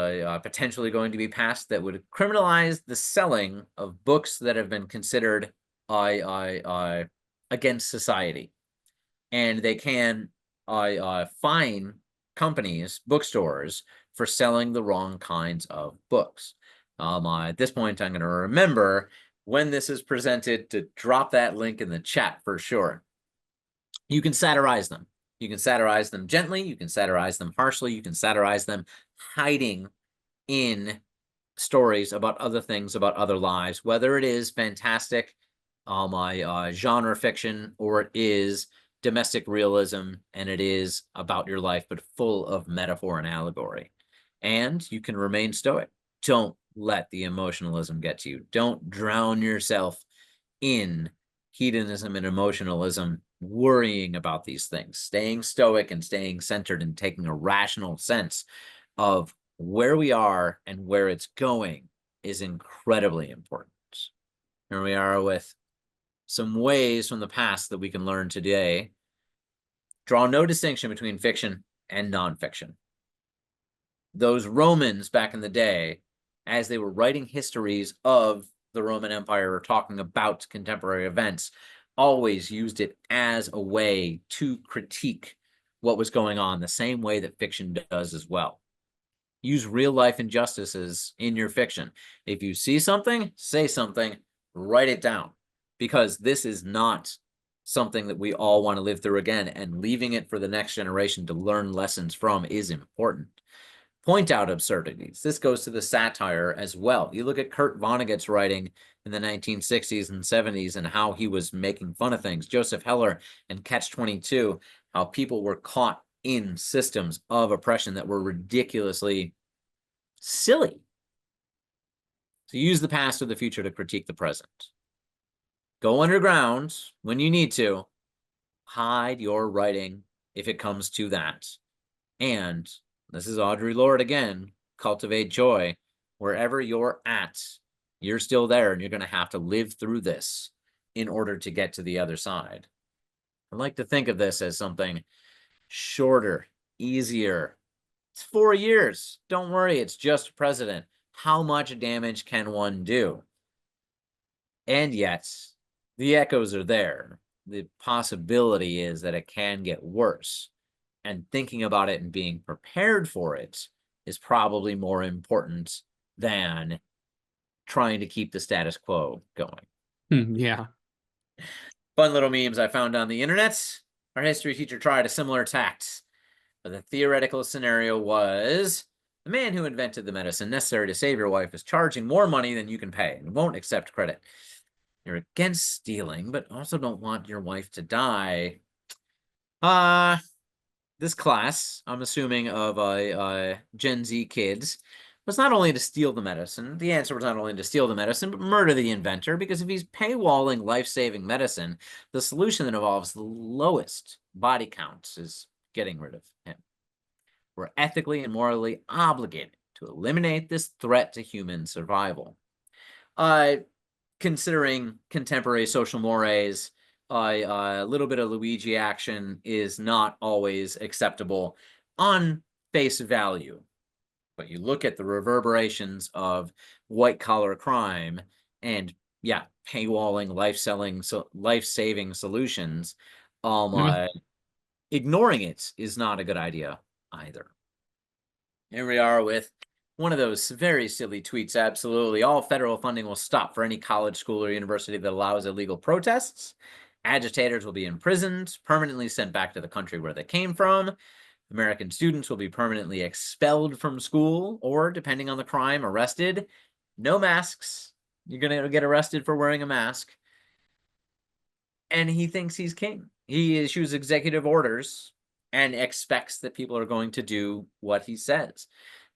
potentially going to be passed that would criminalize the selling of books that have been considered against society. And they can fine companies, bookstores, for selling the wrong kinds of books. At this point, I'm going to remember when this is presented to drop that link in the chat for sure. You can satirize them. You can satirize them gently. You can satirize them harshly. You can satirize them hiding in stories about other things, about other lives, whether it is fantastic genre fiction or it is domestic realism and it is about your life, but full of metaphor and allegory. And you can remain stoic. Don't let the emotionalism get to you. Don't drown yourself in hedonism and emotionalism, worrying about these things. Staying stoic and staying centered and taking a rational sense of where we are and where it's going is incredibly important. Here we are with some ways from the past that we can learn today. Draw no distinction between fiction and nonfiction. Those Romans back in the day, as they were writing histories of the Roman Empire or talking about contemporary events, always used it as a way to critique what was going on, the same way that fiction does as well. Use real life injustices in your fiction. If you see something, say something, write it down, because this is not something that we all want to live through again, and leaving it for the next generation to learn lessons from is important. Point out absurdities. This goes to the satire as well. You look at Kurt Vonnegut's writing in the 1960s and 70s and how he was making fun of things. Joseph Heller and Catch-22, how people were caught in systems of oppression that were ridiculously silly. So use the past or the future to critique the present. Go underground when you need to. Hide your writing if it comes to that. And this is Audre Lorde again, cultivate joy. Wherever you're at, you're still there, and you're going to have to live through this in order to get to the other side. I like to think of this as something shorter, easier. It's 4 years. Don't worry, it's just president. How much damage can one do? And yet, the echoes are there. The possibility is that it can get worse. And thinking about it and being prepared for it is probably more important than trying to keep the status quo going. Yeah. Fun little memes I found on the internet. Our history teacher tried a similar tact, but the theoretical scenario was the man who invented the medicine necessary to save your wife is charging more money than you can pay and won't accept credit. You're against stealing, but also don't want your wife to die. This class, I'm assuming of Gen Z kids, was not only to steal the medicine. The answer was not only to steal the medicine, but murder the inventor, because if he's paywalling life-saving medicine, the solution that involves the lowest body counts is getting rid of him. We're ethically and morally obligated to eliminate this threat to human survival. Considering contemporary social mores, a little bit of Luigi action is not always acceptable on face value. But you look at the reverberations of white-collar crime and, yeah, paywalling, life-saving solutions, ignoring it is not a good idea either. Here we are with one of those very silly tweets. Absolutely. All federal funding will stop for any college, school, or university that allows illegal protests. Agitators will be imprisoned, permanently sent back to the country where they came from. American students will be permanently expelled from school, or, depending on the crime, arrested. No masks. You're going to get arrested for wearing a mask. And he thinks he's king. He issues executive orders and expects that people are going to do what he says.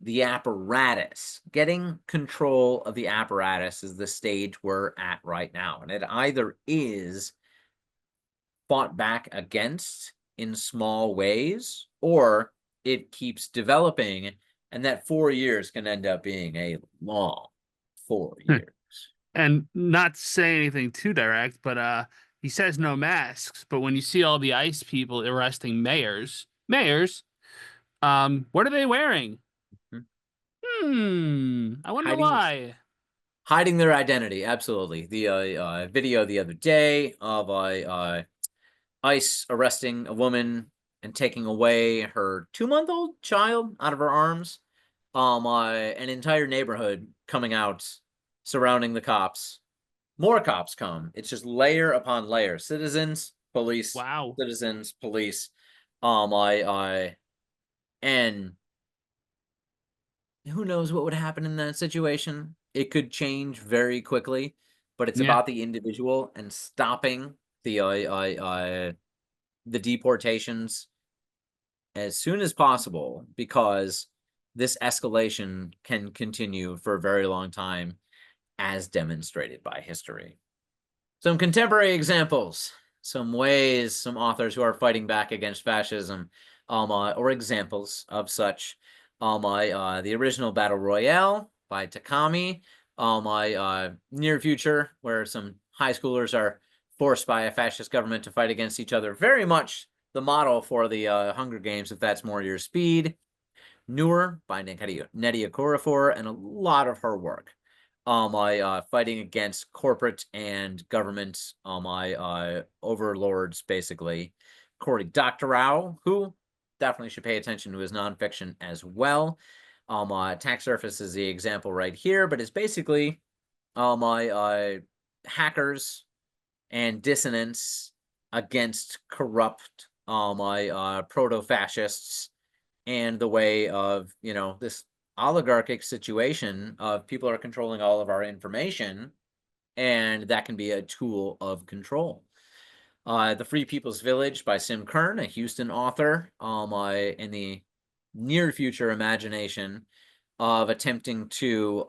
The apparatus, getting control of the apparatus is the stage we're at right now. And it either is fought back against in small ways, or it keeps developing, and that 4 years can end up being a long 4 years. And not to say anything too direct, but he says no masks, but when you see all the ICE people arresting mayors, what are they wearing? I wonder why. Hiding their identity, absolutely. The video the other day of ICE arresting a woman and taking away her 2-month-old child out of her arms an entire neighborhood coming out, surrounding the cops. More cops come. It's just layer upon layer. Citizens, police, Wow. citizens, police. I and who knows what would happen in that situation? It could change very quickly, but it's Yeah. about the individual and stopping the deportations as soon as possible, because this escalation can continue for a very long time, as demonstrated by history. Some contemporary examples, some ways, some authors who are fighting back against fascism, or examples of such. The original Battle Royale by Takami. Near future, where some high schoolers are forced by a fascist government to fight against each other. Very much the model for the Hunger Games, if that's more your speed. Newer by Nnedi Okorafor, and a lot of her work. Fighting against corporate and government, overlords, basically. Cory Doctorow, who definitely should pay attention to his nonfiction as well. Attack Surface is the example right here, but it's basically hackers and dissonance against corrupt proto-fascists, and the way of, this oligarchic situation of people are controlling all of our information, and that can be a tool of control. The Free People's Village by Sim Kern, a Houston author, in the near future imagination of attempting to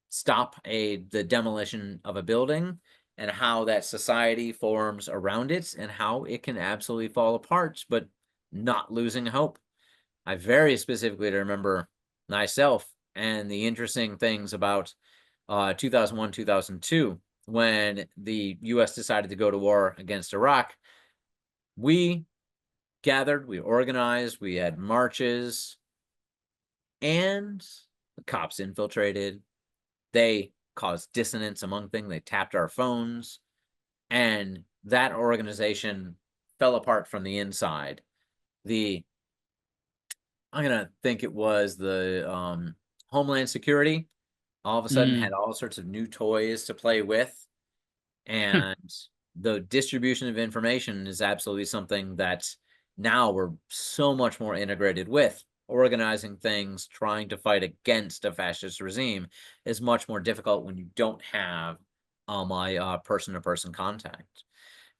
stop the demolition of a building, and how that society forms around it, and how it can absolutely fall apart, but not losing hope. I very specifically remember myself and the interesting things about 2001, 2002, when the US decided to go to war against Iraq. We gathered, we organized, we had marches, and the cops infiltrated. They caused dissonance among things. They tapped our phones, and that organization fell apart from the inside. I'm gonna think it was the Homeland Security all of a sudden Mm. had all sorts of new toys to play with, and the distribution of information is absolutely something that now we're so much more integrated with. Organizing things, trying to fight against a fascist regime is much more difficult when you don't have my person-to-person contact.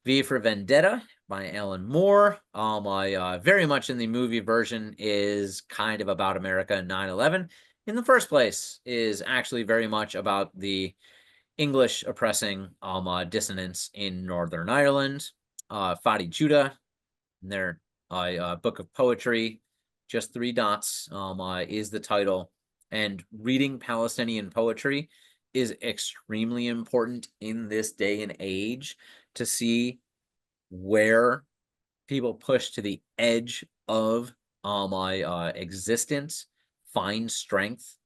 V for Vendetta by Alan Moore. Very much in the movie version is kind of about America and 9/11. In the first place, is actually very much about the English oppressing dissonance in Northern Ireland. Fadi Judah, in their book of poetry, just three dots, is the title. And reading Palestinian poetry is extremely important in this day and age, to see where people push to the edge of my existence find strength,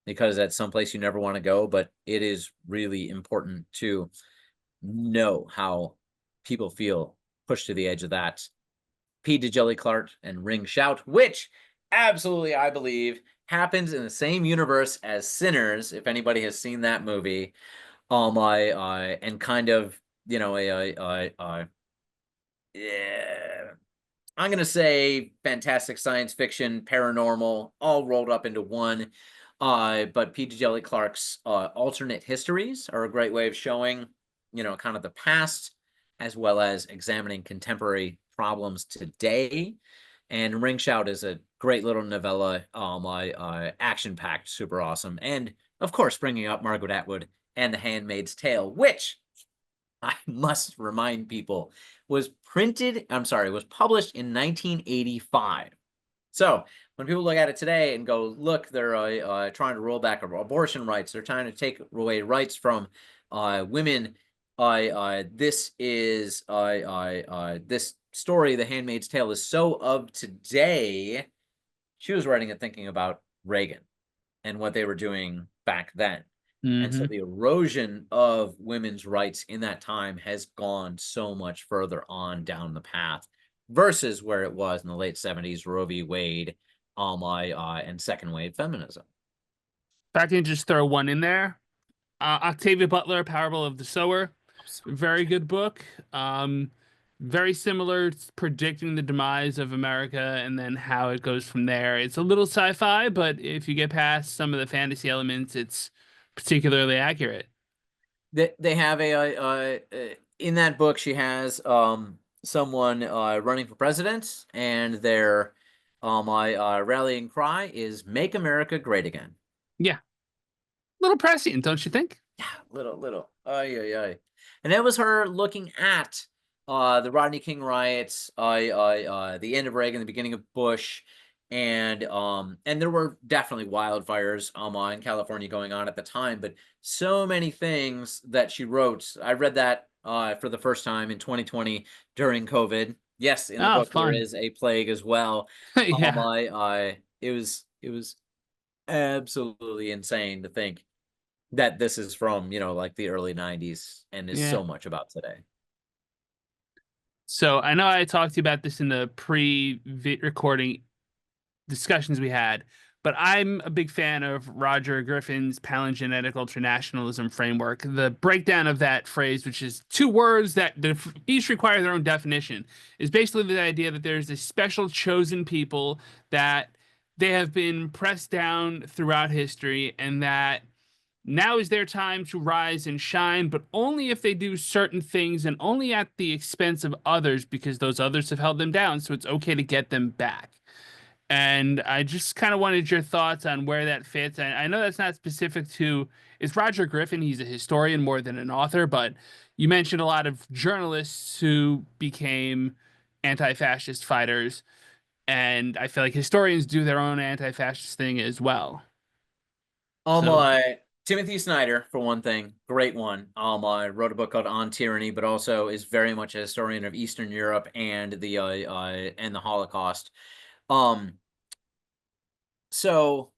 because that's someplace you never want to go, but it is really important to know how people feel pushed to the edge of that. P. DeJelly Clark and Ring Shout, which absolutely, I believe, happens in the same universe as Sinners, if anybody has seen that movie. And kind of, yeah, I'm gonna say fantastic science fiction, paranormal, all rolled up into one. But P.J. Jelly Clark's alternate histories are a great way of showing, kind of the past, as well as examining contemporary problems today. And Ring Shout is a great little novella, action-packed, super awesome, and of course, bringing up Margaret Atwood and The Handmaid's Tale, which I must remind people was published in 1985. So when people look at it today and go, look, they're trying to roll back abortion rights, they're trying to take away rights from women. This is this story, The Handmaid's Tale, is so of today. She was writing and thinking about Reagan and what they were doing back then. And so Mm-hmm. the erosion of women's rights in that time has gone so much further on down the path versus where it was in the late 70s, Roe v. Wade, and second wave feminism. If I can just throw one in there, Octavia Butler, Parable of the Sower, very good book. Very similar, it's predicting the demise of America and then how it goes from there. It's a little sci-fi, but if you get past some of the fantasy elements, it's particularly accurate. They have in that book she has someone running for president, and their rallying cry is "Make America Great Again." Yeah, a little prescient, don't you think? Yeah, little. Ay, ay, ay. And that was her looking at the Rodney King riots, the end of Reagan, the beginning of Bush, and there were definitely wildfires in California going on at the time, but so many things that she wrote. I read that for the first time in 2020 during COVID. Yes, in the Oh, book there fun. is a plague as well. Yeah, It was absolutely insane to think that this is from, like the early 90s and is yeah. so much about today. So I know I talked to you about this in the pre-recording discussions we had, but I'm a big fan of Roger Griffin's palingenetic ultranationalism framework. The breakdown of that phrase, which is two words that each require their own definition, is basically the idea that there's a special chosen people that they have been pressed down throughout history, and that now is their time to rise and shine, but only if they do certain things and only at the expense of others because those others have held them down. So it's okay to get them back. And I just kind of wanted your thoughts on where that fits. I know that's not specific to, it's Roger Griffin. He's a historian more than an author, but you mentioned a lot of journalists who became anti-fascist fighters. And I feel like historians do their own anti-fascist thing as well. Um, So, uh, Timothy Snyder, for one thing, great one. Wrote a book called On Tyranny, but also is very much a historian of Eastern Europe and the Holocaust. Um, so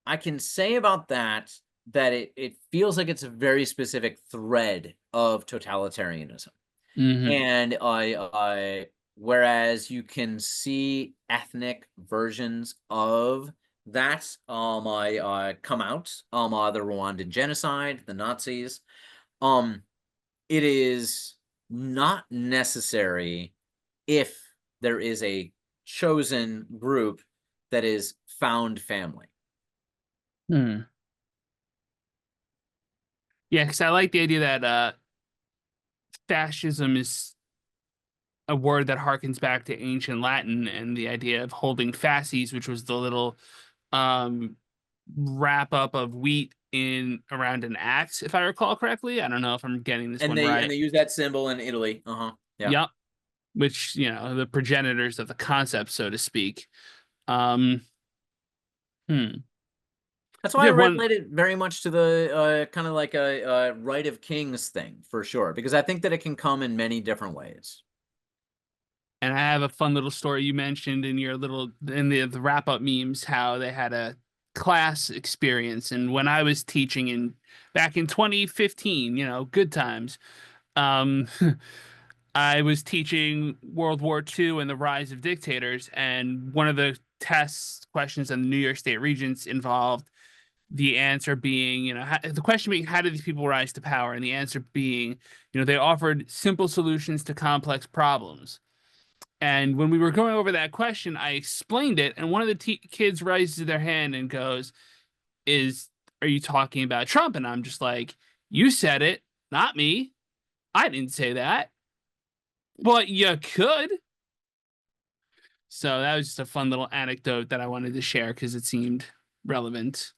I can say about that it feels like it's a very specific thread of totalitarianism. mhm. And whereas you can see ethnic versions of that come out, the Rwandan genocide, the Nazis, um, it is not necessary if there is a chosen group that is found family. Hmm. Yeah, because I like the idea that fascism is a word that harkens back to ancient Latin and the idea of holding fasces, which was the little um, wrap up of wheat in around an axe, if I recall correctly. I don't know if I'm getting this And one they right. and they use that symbol in Italy. Uh-huh. Yeah. Yep, which the progenitors of the concept, so to speak. Um, hmm. That's I why I did one. relate it very much to the kind of like a Rite of Kings thing for sure, because I think that it can come in many different ways. And I have a fun little story you mentioned in your little in the wrap up memes how they had a class experience. And when I was teaching in back in 2015, good times. Um, I was teaching World War II and the rise of dictators, and one of the test questions on the New York State Regents involved the answer being, the question being, how did these people rise to power? And the answer being, they offered simple solutions to complex problems. And when we were going over that question, I explained it, and one of the kids raises their hand and goes, "Is are you talking about Trump?" And I'm just like, "You said it, not me. I didn't say that, but you could." So that was just a fun little anecdote that I wanted to share because it seemed relevant.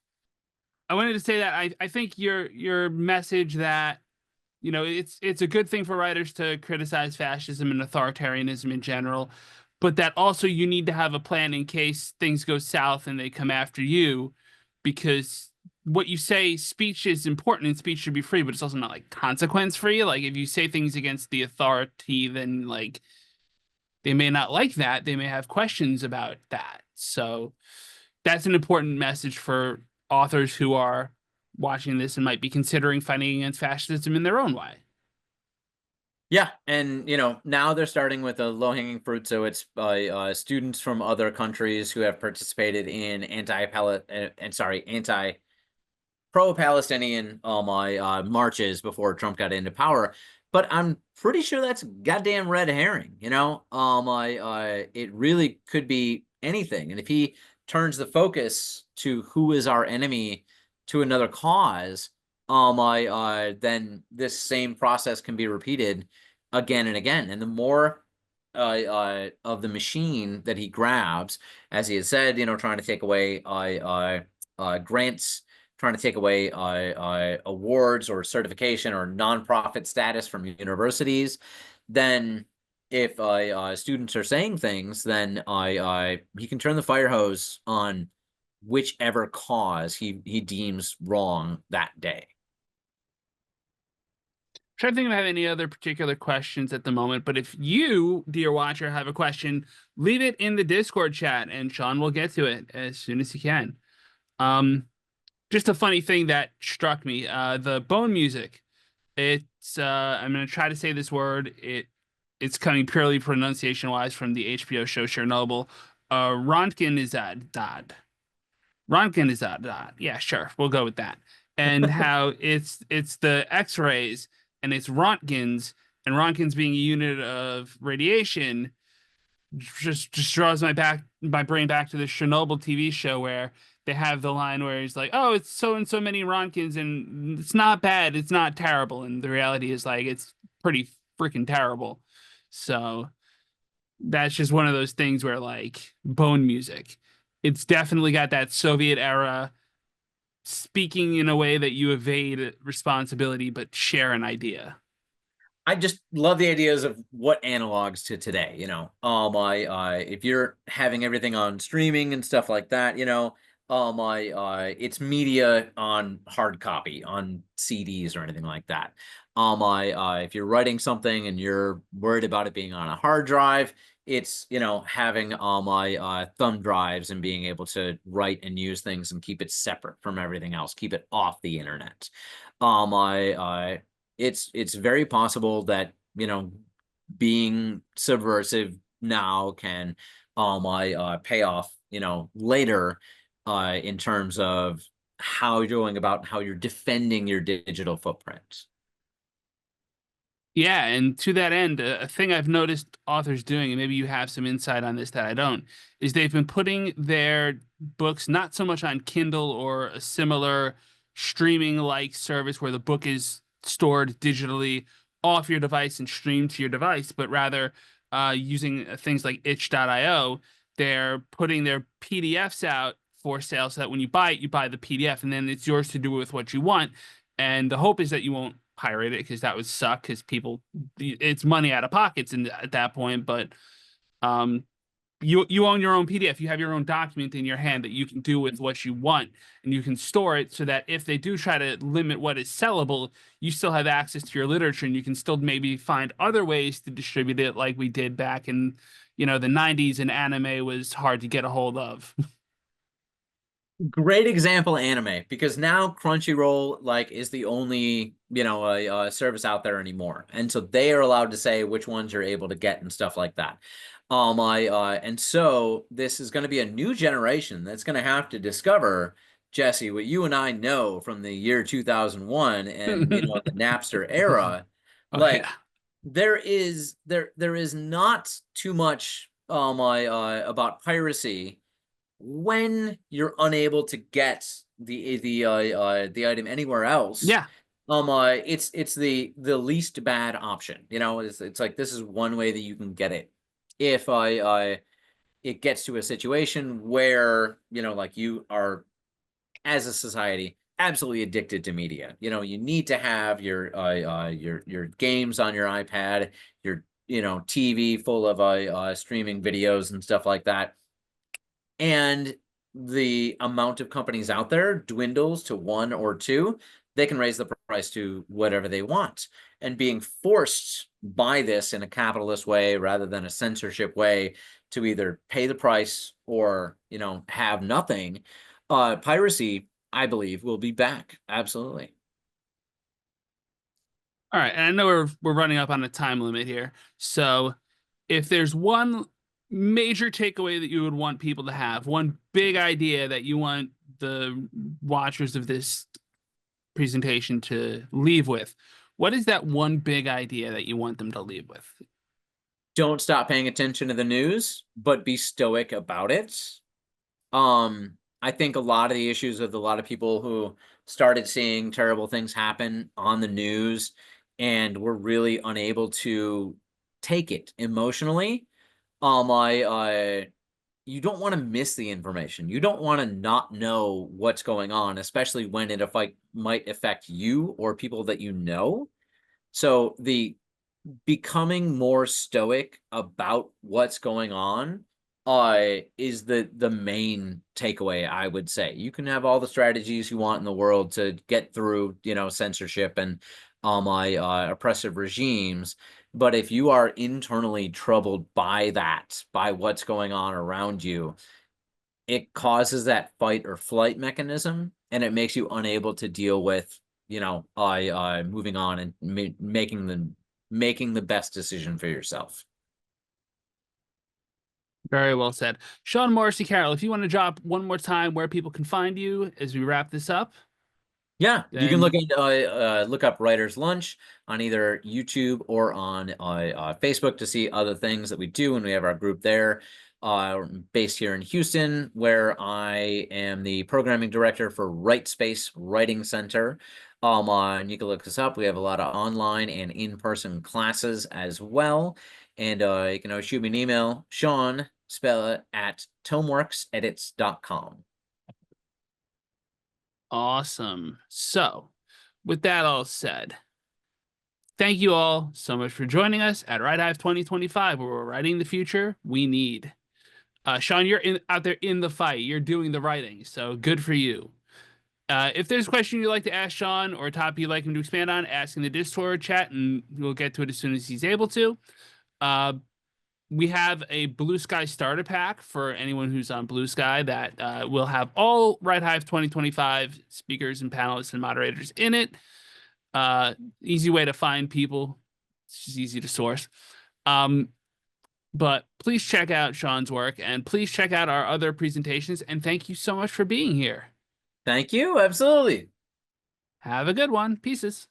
I wanted to say that I think your message that it's a good thing for writers to criticize fascism and authoritarianism in general, but that also you need to have a plan in case things go south and they come after you, because what you say, speech is important and speech should be free, but it's also not like consequence free. Like if you say things against the authority, then like they may not like that. They may have questions about that. So that's an important message for authors who are watching this and might be considering fighting against fascism in their own way. Yeah, and now they're starting with a low-hanging fruit, so it's students from other countries who have participated in anti pro-Palestinian marches before Trump got into power. But I'm pretty sure that's goddamn red herring. It really could be anything. And if he turns the focus to who is our enemy to another cause, then this same process can be repeated again and again. And the more of the machine that he grabs, as he has said, trying to take away grants, trying to take away awards or certification or nonprofit status from universities, then if students are saying things, then he can turn the fire hose on whichever cause he deems wrong that day. Trying to think if I have any other particular questions at the moment, but if you, dear watcher, have a question, leave it in the Discord chat and Sean will get to it as soon as he can. Um, just a funny thing that struck me, the bone music. It's I'm gonna try to say this word. It's coming purely pronunciation wise from the HBO show Chernobyl. Rontgen is dad. Rontgen is dad. Yeah, sure, we'll go with that. And how it's the X-rays and it's Rontgens, and Rontgens being a unit of radiation just draws my brain back to the Chernobyl TV show where they have the line where he's like, "Oh, it's so and so many Rontgens, and it's not bad, it's not terrible," and the reality is like it's pretty freaking terrible. So that's just one of those things where like bone music, it's definitely got that Soviet era speaking in a way that you evade responsibility but share an idea. I just love the ideas of what analogs to today, if you're having everything on streaming and stuff like that, it's media on hard copy, on CDs or anything like that. If you're writing something and you're worried about it being on a hard drive, it's, having my thumb drives and being able to write and use things and keep it separate from everything else, keep it off the internet. I it's very possible that being subversive now can pay off later in terms of how you're going about how you're defending your digital footprint. Yeah, and to that end, a thing I've noticed authors doing, and maybe you have some insight on this that I don't, is they've been putting their books not so much on Kindle or a similar streaming-like service where the book is stored digitally off your device and streamed to your device, but rather using things like itch.io. They're putting their PDFs out for sale so that when you buy it, you buy the PDF, and then it's yours to do with what you want. And the hope is that you won't pirate it because that would suck because people it's money out of pockets at that point. But um you own your own PDF. You have your own document in your hand that you can do with what you want, and you can store it so that if they do try to limit what is sellable, you still have access to your literature, and you can still maybe find other ways to distribute it, like we did back in the 90s, and anime was hard to get a hold of. Great example, anime, because now Crunchyroll is the only service out there anymore, and so they are allowed to say which ones you're able to get and stuff like that. And so this is going to be a new generation that's going to have to discover, Jesse, what you and I know from the year 2001 and the Napster era. Oh yeah. Like there is not too much about piracy when you're unable to get the item anywhere else. Yeah. It's the least bad option. It's like this is one way that you can get it. If it gets to a situation where like you are, as a society, absolutely addicted to media. You need to have your games on your iPad, your TV full of streaming videos and stuff like that, and the amount of companies out there dwindles to one or two, they can raise the price to whatever they want. And being forced by this in a capitalist way rather than a censorship way to either pay the price or, have nothing, piracy, I believe, will be back. Absolutely. All right, and I know we're running up on a time limit here. So if there's one major takeaway that you would want people to have, one big idea that you want the watchers of this presentation to leave with, what is that one big idea that you want them to leave with? Don't stop paying attention to the news, but be stoic about it. I think a lot of the issues with a lot of people who started seeing terrible things happen on the news and were really unable to take it emotionally. I You don't want to miss the information. You don't want to not know what's going on, especially when it might affect you or people that you know. So the becoming more stoic about what's going on is the main takeaway, I would say. You can have all the strategies you want in the world to get through, censorship and oppressive regimes, but if you are internally troubled by that, by what's going on around you, it causes that fight or flight mechanism, and it makes you unable to deal with, moving on and making the best decision for yourself. Very well said. Sean, Morrissey, Carroll, if you want to drop one more time where people can find you as we wrap this up, Yeah, you can then look up Writer's Lunch on either YouTube or on Facebook to see other things that we do, and we have our group there. Based here in Houston, where I am the programming director for Writespace Writing Center. You can look us up. We have a lot of online and in-person classes as well. And you can always shoot me an email, Sean, spell it at tomeworksedits.com. awesome. So, with that all said, thank you all so much for joining us at writehive 2025, where we're writing the future we need. Sean, you're out there in the fight. You're doing the writing, so good for you. If there's a question you'd like to ask Sean or a topic you'd like him to expand on, ask in the Discord chat, and we'll get to it as soon as he's able to. We have a Blue Sky starter pack for anyone who's on Blue Sky that will have all writehive 2025 speakers and panelists and moderators in it. Easy way to find people. It's just easy to source. But please check out Sean's work, and please check out our other presentations. And thank you so much for being here. Thank you. Absolutely. Have a good one. Pieces.